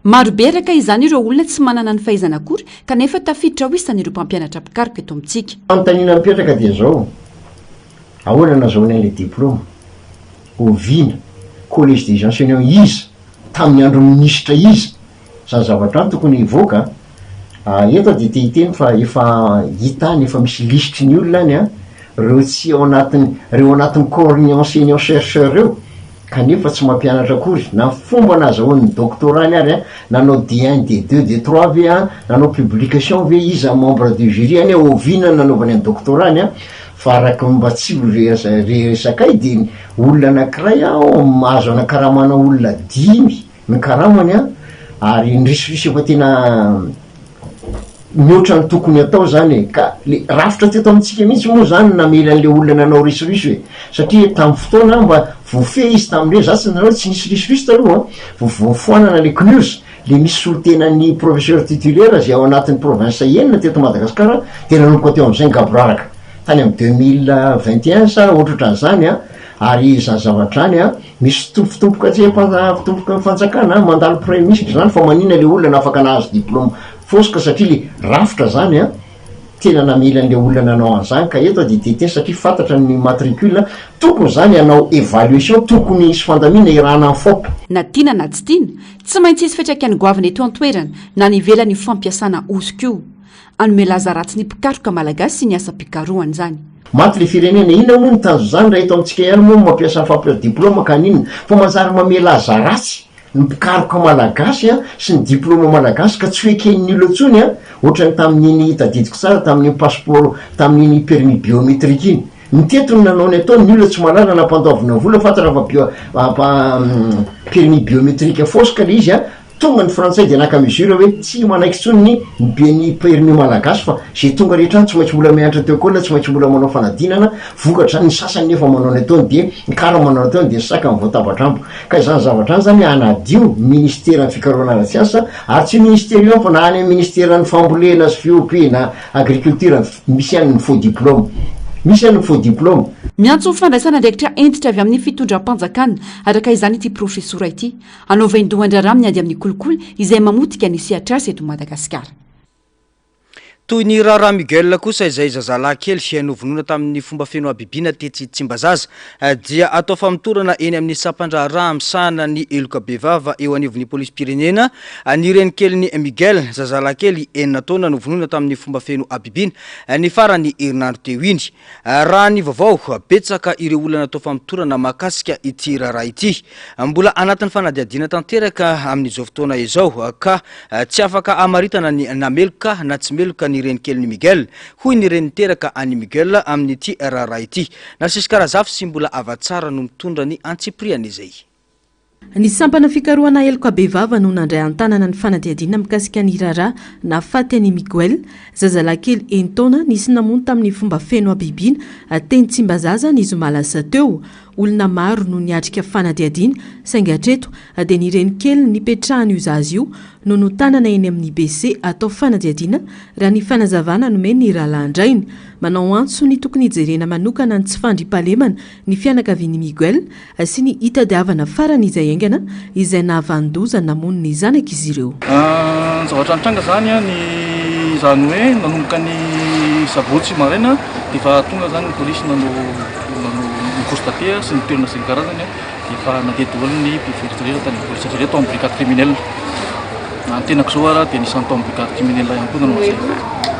Maro be raka izany ireo olona tsy manana ny fahaizana akory kanefa tafiditra ho isan'ireo mpampianatra pikaroka eto amintsika. Antanina mipetraka dia zao ahoana nazahoana an'ilay diplôma ovina collège des enseignants izy tamin'ny andro ministra izy zany zavatra tokony hivoaka eto dia tehiteny fa efa hitany efa misy lisitry ny olona any reo tsy ao anatin'ny corps ny enseignant chercheur reo kanefa tsy mampianatra akory na fomba nazahoan'ny doctorat ny ary nanao D1 D2 D3 ve nanao publication ve izy membre du jury any ovina nanaovany any doctorat any fa araka mba tsy resakay dia olona anankiray mahazo anakaramana olona 5 mikaramany ary nrisrisy efa tena mihoatra ny tokony atao zany ka le rafitra teto amintsika mihitsy moa zany namela an'le olona nanao risrisy hoe satria tamin'ny fotoana mba vofe izy tamin'ireo za tsy nanao tsy nisy risrisy taloha vofoanana le CNUS le misy solitenan'ny professeur titulaire zay ao anatin'ny province enina teto Madagasikara tena nanomboka teo amin'izay gabraraka tany amin'ny 2021 sa ohatran'izany ary zany zavatra any misy tompotompoka tsy tompoka fanjakana mandalo premier ministre zany fa manina le olona afaka nahazo diplôma foska satria le rafitra zany tena namela an'le olona nanao an'izany ka eto dia teteny satria fantatra ny matricule tokony zany anao évaluation tokony isy fandamina irahana amin'ny fopa na tiana na tsy tiana tsy maintsy isy fiatraikany goavana eto an-toerana na nivelany fampiasana osokio anome lazaratsy ny mpikaroka malagasy sy ny asa mpikaroana zany. Maty le firenena ina moa ny tanjo zany raha eto amintsika ihany moa mampiasa fampiasa diplôma kaninona fa manjary mamela lazaratsy ny mpikaroka malagasy sy ny diplôma malagasy ka tsy hoeken'ny olo antsony ohatrany tamin'iny tadidiko tsara tamin'iny passeport tamin'iny permis biométrique iny mitetony nanao ny atao ny olona tsy malala nampandaovina vola fantatra fa permis biométrique foska le izy tonga ny frantsay dia naka mesure hoe tsy manaiky tsony ny permis malagasy fa zay tonga rehetra tsy maintsy mbola mianatra teo koa tsy maintsy mbola manao fanadinana vokatra ny sasany nefa manao ny ataony dia kara manao ataony dia saka mivoatabatrambo ka izany zavatra any zany anadio ministère ny fikaroana ara-tsiansa ary tsy ministère io fa na any ministère ny fambolena sy fiompiana agriculture misy any ny faux diplôme misy any faux diplôme. Miantso ny fandraisana andraikitra entitra avy amin'ny fitondram-panjakana araka izany ity professora ity anaova indohan-draharaha miady amin'ny kolikoly izay mamotika ny sehatrasa eto Madagasikara. Toy ny Rara Miguel kosa izay zazalahy kely novonoina tamin'ny fomba feno abibina tetsy Tsimbazaza dia atao famitorana eny amin'ny sapan-draharaha amsana ny eloka bevava eo anivon'ny polisy pirenena ny renikely ny Miguel zazalahy kely 9 taona novonoina tamin'ny fomba feno abibina ny farany herinandro teo iny raha ny vaovao betsaka ireo olona atao famitorana makasika ity raharaha ity mbola anatin'ny fanadiadina tanteraka amin'izao fotoana izao ka tsy afaka amaritana ny nameloka na tsy meloka ny renikely ny Miguel hoy ny reniteraka any Miguel amin'ity raharaha ity Narcisse Karazafy sy mbola avatsara no mitondra ny Antsipriana izay. Ny sampana fikaroana eloka bevava no nandray antanana ny fanadiadina mikasika ny raharaha nafaty any Miguel zazalahy kely 9 taona nisy namono tamin'ny fomba feno abibina teny Tsimbazaza ny zoma lasa teo olona maro no niatrika fanadiadina saingy hatreto dia ny renikely nipetrahany io zazy io no notanana eny amin'ny BC atao fanadiadina raha ny fanazavana nomeny ny rahalandrainy manao antso ny tokony hijerena manokana ny tsy fandripahalemana ny fianakavian'i Miguel sy ny hitadiavana farany izay aingana izay nahavandoza namono ny zanaka izy ireo. Zavatra nitranga zany ny zany hoe nanomboka ny sabotsy maraina efa tonga zany ny polisy constaté sy ny toerana sy ny karazany efa nadedolany ny préfecture tany polisy satria tao amin'ny brigade criminelle na tenako zao ara dia nisany tao amin'ny brigade criminelle ihany koa nanao zay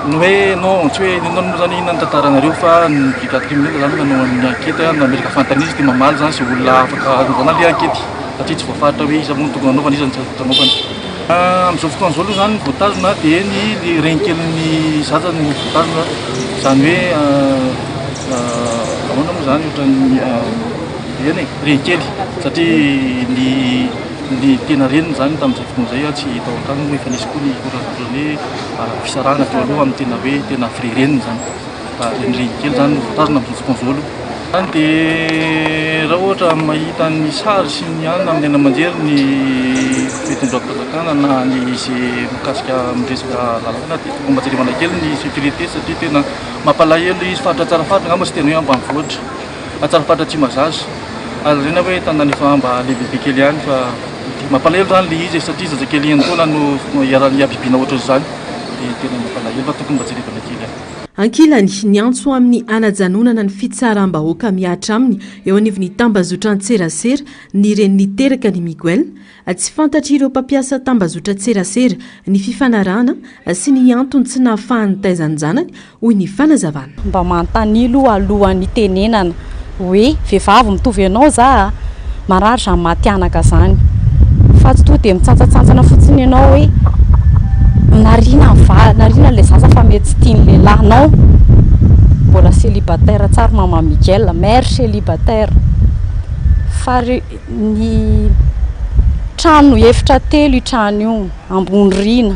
no hoe non tsy hoe nanao zany inona ny tantaranareo fa ny brigade criminelle zany nanao ny enquête namerika fantany izy dia mamaly zany sy olona afaka anaovana le enquête satria tsy voafaritra hoe iza moa no tokony anaovana iza ny tsy azo anaovana. Amin'izao fotoana izao aloha zany ny voatazona dia ny renikelin'ny zaza ny voatazona zany hoe ahoana moa zany ohatran'ny eny renikely satria ny tena reniny zany tamin'izay fotoana izay tsy tao an-trano efa nisy koa ny ohatrany hoe fisarahana teo aloha amin'ny tena hoe tena vrai reniny zany reny renikely zany voatazona amin'izao fotoana izao aloha. Dia raha ohatra mahita ny sary sy ny anina amin'ny amanjery ny fitondram-panjakana na ny izay mikasika amin'ny resaka lalàna dia tokony mba jerevana kely ny sécurité satria tena mampalahelo izy faritra tsara faritra angamba sy tena hoe ambanivohitra atsara faritra tsy mazaza ary rena hoe tanàna efa mba lehibehibe kely ihany fa mampalahelo zany le izy satria zazakely ihany taona no hiabibiana ohatra zany dia tena mampalahelo fa tokony mba jerevana kely ihany. Ankilany ny antso amin'ny anajanonana ny fitsaram-bahoaka miatra aminy eo anivon'ny tambazotra an-tserasera ny reniny teraka ny Miguel tsy fantatra ireo mpampiasa tambazotra an-tserasera ny fifanarahana sy ny antony tsy nahafahan'ny taizany zanany hoy ny fanazavana. Mba mantanilo alohan'ny tenenana hoe vehivavy mitovy ianao za mararitra matianaka zany fa tsy to dia mitsantsatsantsaana fotsiny ianao hoe narina le zaza fa mety tsy tiany lehilahinao mbola célibataire tsara mama Miguel mère célibataire fa ny trano efitra telo i trano io ambony rina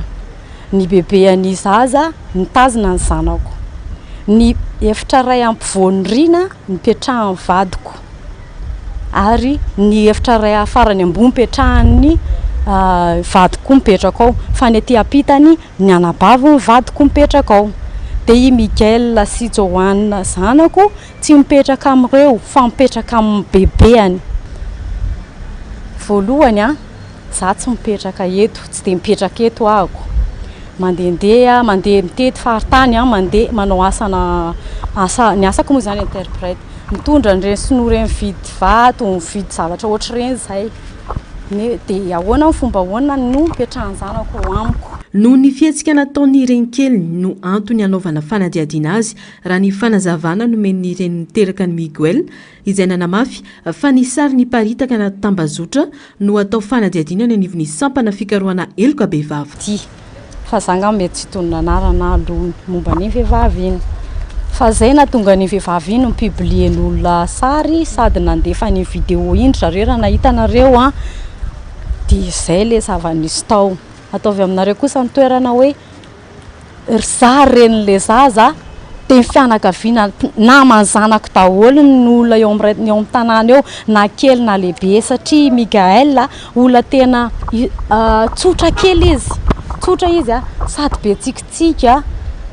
ny bebe any zaza nitazina ny zanako ny efitra ray ampovoany rina nipetrahany vadiko ary ny efitra ray afarany ambony petrahany vadiko mipetraka ao fa ny aty ampitany ny anabavo ny vadiko mipetraka ao dia i Miguel sy Joanna zanako tsy mipetraka amin'ireo fa mipetraka amin'ny bebeany. Voalohany za tsy mipetraka eto tsy dia mipetraka eto ahako mandeha mitety faritany mandeha manao ny asako moa zany interprète mitondra an'ireny sinoa ireny mividy vato mividy zavatra ohatra ireny izay dia ahoana ny fomba ahoana no mipetrahany zanako amiko. Noho ny fihetsika nataony renkeliny no antony anaovana fanadiadiana azy raha ny fanazavana nomeny ireny niteraka ny Miguel izay nanamafy fa ny sary ny paritaka na tambazotra no atao fanadiadiana ny anivon'ny sampana fikarohana eloka behivavy. Fa zanga mety tsy tonona anarana aloha momba ny vehivavy iny fa zay na tonga ny vehivavy iny mipiblien'olona sary sady nandefa ny vidéo iny zareo raha nahitanareo dia izay le zava-nisy tao ataovy aminareo kosa ny toerana hoe ry ren'le zaza dia fianakaviana namany zanako daholo ny olona eo amin'ny tanàna eo na kely na lehibe satria Miguel olona tena tsotra kely izy tsotra izy sady be tsikitsika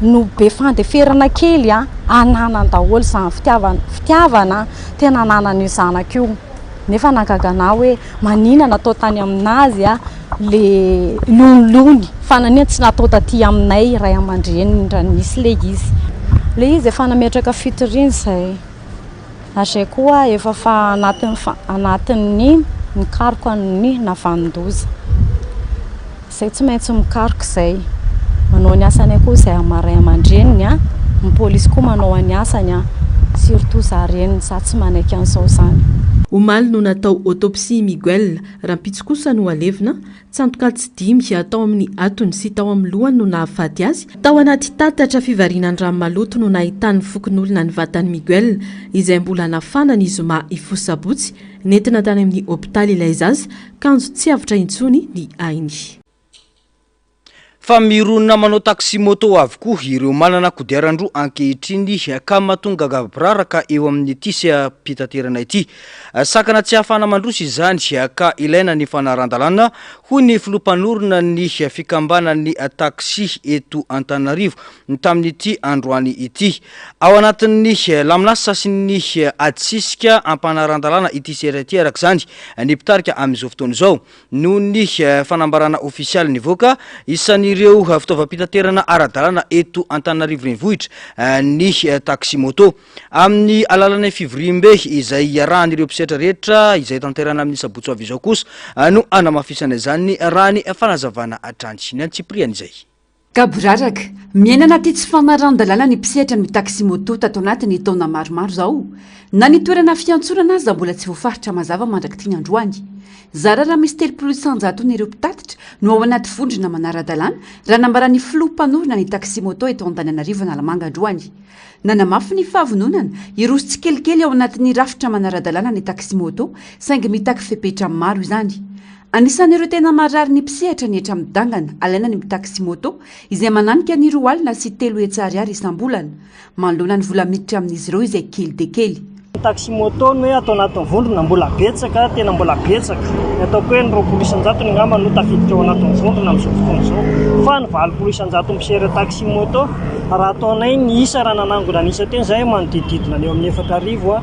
no be fandeferana kely ananany daholo izany fitiavana tena ananany zanako io nefa nagagana hoe manina natao tany aminazy le lonilony fa nanina tsy natao taty aminay ray aman-dreny raha nisy le izy efa nametraka fitoriny izay azay koa efa fa anatin'ny mikaroka ny navandoza izay tsy maintsy mikaroka izay manao ny asany koa izay amaray aman-dreniny ny polisy koa manao ny asany surtout za reniny za tsy manaiky an'izao zany. Omaly no natao autopsie Miguel raha mpitsy kosa no alevina tsantoka tsy dimy atao amin'ny atony sy tao amin'ny lohany no nahafaty azy tao anaty tatatra fivarinan-drano maloto no nahitan'ny fokon'olona ny vatany Miguel izay mbola nafana ny zoma ifosabotsy nentina tany amin'ny hôpitaly ilay zaza kanjo tsy avitra intsony ny ainy. Fa mironona manao taxi moto avokoa ireo manana kodiaran-droa ankehitriny ka mahatonga gabraraka eo amin'ny tisy pitaterana ity. Sakana tsy hafana mandroso izany ka ilaina ny fanarandalana hoy ny filompanorona ny fikambanan'ny taxi eto Antananarivo tamin'ity androany ity. Ao anatin'ny laminasa sy ny atsisika ampanarandalana ity serity araka izany ny mpitarika amin'izao fotoana izao noho ny fanambarana ofisialy nivoaka isan'ny ireo fitaovam-pitaterana ara-dalana eto Antananarivo renivohitra ny taxi moto amin'ny alalana fivoriam-be izay iarahan'ireo mpisetra rehetra izay tanterana amin'ny sabotsy avy izao kosa no anamafisana izany raha ny fanazavana atrany ny antsipriana izay. Kaboraraka miaina anaty tsy fanaran-dalàna ny mpisetra ny taxi moto tato anatiny taona maromaro zao na ny toerana fiantsorana azy mbola tsy voafaritra mazava mandraky tiany androany zara raha misy 300 n'ireo mpitatitra no ao anaty vondrona manara-dalàna raha nambaran'ny filoha-mpanorona ny taximoto eto Antananarivo Analamanga androany. Nanamafy ny fahavononana iroso tsikelikely ao anatin'ny rafitra manara-dalàna ny taximoto saingy mitaky fepetra maro izany. Anisan'ireo tena marary ny mpisehatra ny etra midangana alaina ny taximoto izay mananika ny 2 alina sy 3 hetsary ary isam-bolana. Manoloana ny vola miditra amin'izy ireo izay kely de kely. Taximoto no hoe atao anatin'ny vondrona mbola betsaka, tena mbola betsaka. Ataoko hoe ny 200 ny ngamba no tafiditra ao anatin'ny vondrona amin'izao fotoana izao. Fa ny 200 mpisehatra taximoto raha ataonay ny isa raha nanangona ny isa teny izay manodididina ny eo amin'ny 4,000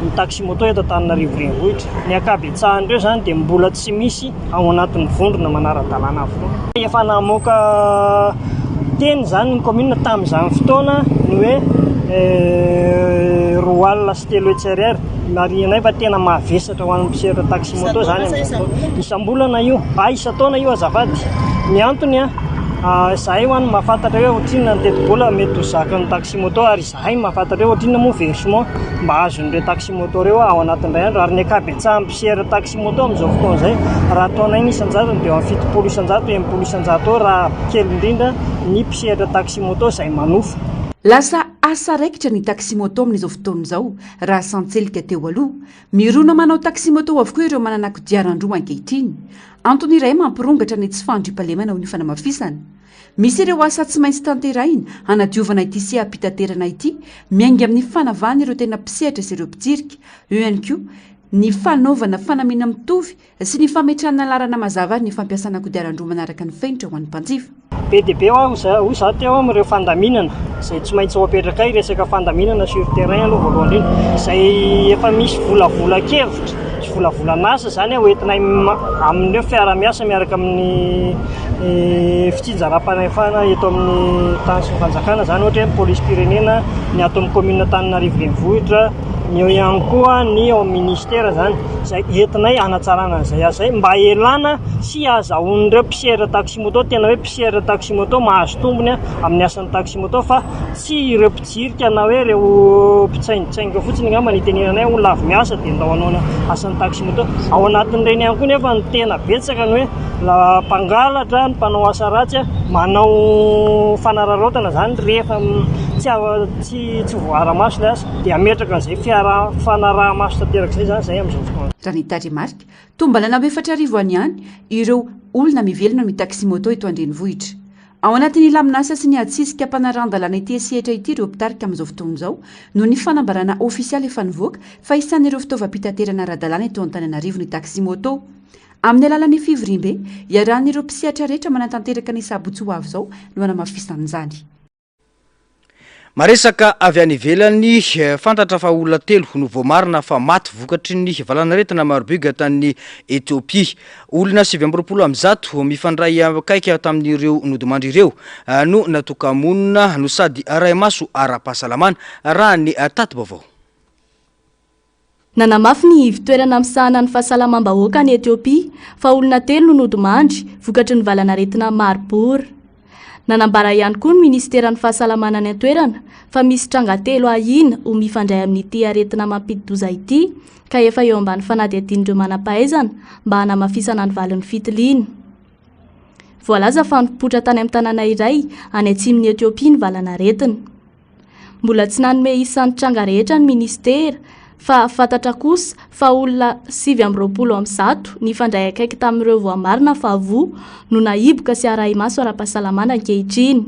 ny taximoto eto Antananarivo renivohitra. Ny ankabetsahany zany dia mbola tsy misy ao anatin'ny vondrona manara-dalàna avokoa. Efa namoaka teny zany ny commune tamin'izany fotoana ny hoe 2 alina sy 3 hetsary ary marianay fa tena mavesatra ho an'ny mpisehatra taximoto zany amin'izao. Isam-bolana io, isa-taona io azafady. Ny antony zahay ho an'ny mahafantatra hoe ohatrinona ny teti-bola mety ho zakan'ny taximoto ary zahay mahafantatra hoe ohatrinona moa versement mba azon'ireo taximoto reo ao anatin'ray andro ary ny ankabetsahan'ny mpisehatra taximoto amin'izao fotoana izay raha ataonay ny isan-jatony dia 70 isan-jato 80 isan-jato raha kely indrindra ny mpisehatra taximoto izay manofa. Lasa asa raikitra ny taximoto amin'izao fotoana izao raha santselika teo aloha mirona manao taximoto avokoa ireo manana kodiaran-droa ankehitriny. Antony iray mampirongatra ny tsy fandriam-pahalemana ho ny fanamafisana. Misy ireo asa tsy maintsy tanterahina hanadiovana ity sy ampitaterana ity miainga amin'ny fanavahana ireo tena mpisehatra sy ireo mpitirika. Eo ihany koa ny fanaovana fanamiana mitovy sy ny fametrahana lalana mazava ary ny fampiasana kodiaran-droa manaraka ny fenitra ho an'ny mpanjifa. Be dia be ho za teo amin'ireo fandaminana izay tsy maintsy ho apetraka ay resaka fandaminana sur terrain aloha voalohany indrindra izay efa misy volavolan-kevitra sy volavolan-asa zany hoentinay amin'ireo fiara-miasa miaraka amin'ny fitsinjaram-panefana eto amin'ny tany sy ny fanjakana zany ohatra hoe polisy pirenena ny ato amin'ny commune Antananarivo renivohitra ny eo ihany koa ny ao ministera zany izay entinay hanatsarana an'izay asa izay mba elana sy azahoan'ireo mpisehatra taximoto tena hoe mpisehatra taximoto mahazo tombony amin'ny asan'ny taximoto fa tsy ireo mpijirika na hoe ireo mpitsaingitsainga fotsiny ngamba ny tenenanay olona avy miasa dia ndao hanao asan'ny taximoto ao anatin'ireny ihany koa nefa ny tena betsaka ny hoe mpangalatra ny mpanao asa ratsy manao fanararaotana zany rehefa tsy voara-maso ilay asa dia ametraka an'izay fiara fanaraha-maso tanteraka izay zany izay amin'izao fotoana. Raha ny tarimarika tombalana amin'ny 4,000 any ihany ireo olona mivelona ny taximoto eto andrenivohitra. Ao anatin'ny laminasa sy ny atsisika mpanaran-dalàna ity sehatra ity ireo mpitarika amin'izao fotoana izao no ny fanambarana ofisialy efa nivoaka fa isan'ireo fitaovam-pitaterana ara-dalàna eto Antananarivo ny taximoto. Amin'ny alalan'ny fivorimbe iarahan'ireo mpisehatra rehetra manatanteraka ny sabotsy ho avy izao no hanamafisan'izany. Maresaka avy any ivelany fantatra fa olona 3 no voamarina fa maty vokatry ny valanaretina marobe tany Etiopia. Olona 720 mifandray akaiky tamin'ireo nodimandry ireo no natokamonina no sady ray maso ara-pahasalamana raha ny tatim-baovao. Nanamafy ny ivitoerana misahana ny fahasalamam-bahoaka ny Etiopia fa olona 3 no nodimandry vokatry ny valanaretina Marburg. Nanambara ihany koa ny ministeran'ny fahasalamana ny atoerana fa misy tranga 3 ahina ho mifandray amin'ity aretina mampidi-doza ity ka efa eo ambany fanadihadian'ireo manam-pahaizana mba hanamafisana ny valin'ny fitiliana. Voalaza fa nipoitra tany amin'ny tanàna iray any atsimon'ny Etiopia ny valanaretina. Mbola tsy nanome isan'ny tranga rehetra ny ministera fa fantatra kosa fa olona 720 nifandray akaiky tamin'ireo voamarina fa voa no naiboka sy aray maso ara-pahasalamana ankehitriny.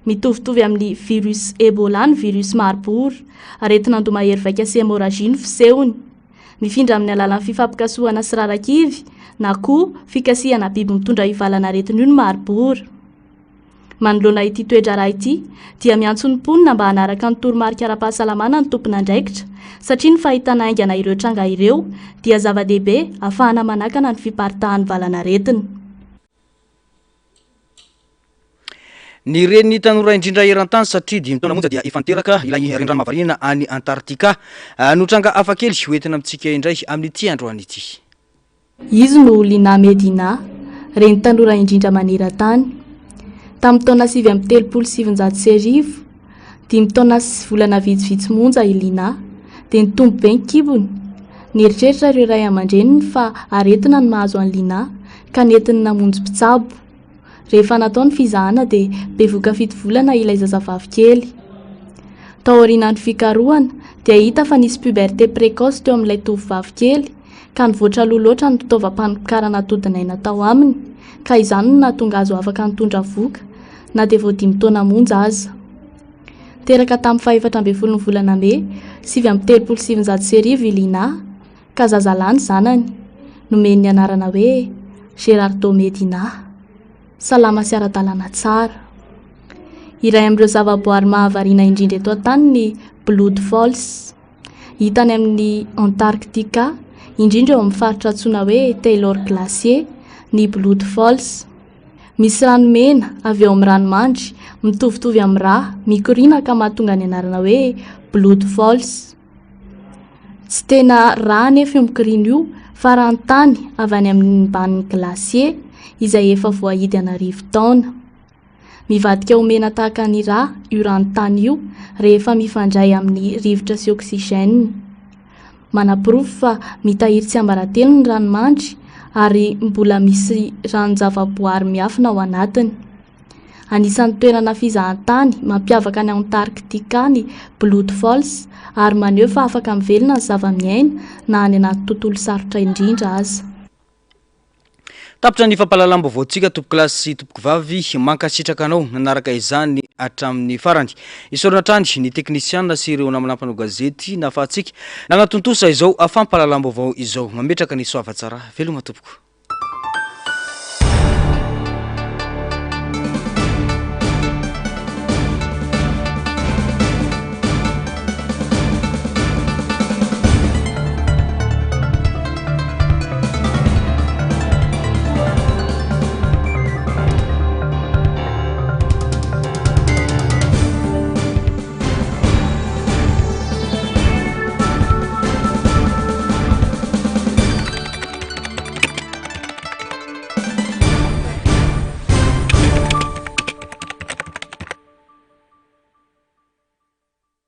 Mitovitovy amin'ny virus Ebola ny virus Marburg, aretina andomahery vaika sy hémorragie ny fisehony. Mifindra amin'ny alalan'ny fifampikasohana sy rarakivy na koa fikasihana biby mitondra ivalana aretina io ny Marburg. Manoloana ity toedrara ity dia miantso ny mponina mba hanaraka ny toromarika ara-pahasalamana ny tompona andraikitra satria ny fahitana aingana ireo tranga ireo dia zava-dehibe ahafahana manakana ny fiparitahan'ny valanaretina. Ny reny tanora indrindra eran-tany satria 5 taona monja dia ifanteraka ilay rendrano mavarina any Antartika no tranga hafakely hoentina amintsika indray amin'ity androany ity. Izy no Lina Medina, reny tanora indrindra maneran-tany. Tamin'ny taona 737 5 taona sy volana vitsivitsy monja i Lina dia nitombo be ny kibony Nieritreritra ireo ray aman-dreniny fa aretina ny mahazo an'i Lina ka nentiny namonjy mpitsabo. Rehefa natao ny fizahana dia bevoka 7 volana ilay zazavavy kely. Tao aorian'ny fikarohana dia hita fa nisy puberté précoce teo amin'ilay tovovavy kely ka nivoatra loloatra ny fitaovam-panokarana todinaina tao aminy ka izany no nahatonga azy ho afaka nitondra voka na dia vao 5 taona monja aza. Teraka tamin'ny 14 volana May 1737 i Lina ka zazalahy ny zanany nomeny anarana hoe Gérardo Medina. Salama sy ara-dalàna tsara. Iray amin'ireo zavaboary mahavariana indrindra eto an-tany ny Blood Falls. Hita any amin'ny Antarctica, indrindra eo amin'ny faritra antsoina hoe Taylor Glacier, ny Blood Falls. Misy ranomena avy eo amin'ny ranomandry mitovitovy amin'ny rà mikoriana ka mahatonga ny anarana hoe Blood Falls. Tsy tena rà nefa io mikoriana io fa ranontany avy any amin'ny banin'ny glacier izay efa voahidy anarivo taona. Mivadika ho mena tahaka ny rà io ranontany io rehefa mifandray amin'ny rivotra sy oxygène. Manapirofo fa mitahiry tsy ambaratelo ny ranomandry ary mbola misy ranon-javaboary miafina ao anatiny. Anisan'ny toerana fizahan-tany mampiavaka ny Antarctica ny Blood Falls ary maneho fa afaka mivelona ny zava-miaina na any anaty tontolo sarotra indrindra aza. Tapitra ny fampahalalam-baovao antsika tompoko lasy sy tompoko vavy mankasitraka anao nanaraka izany hatramin'ny farany. Isorana trany ny teknisiana sy ireo namanampana gazety nafahatsika nagnatontosa izao fampahalalam-baovao izao mametraka ny soava tsara veloma tompoko.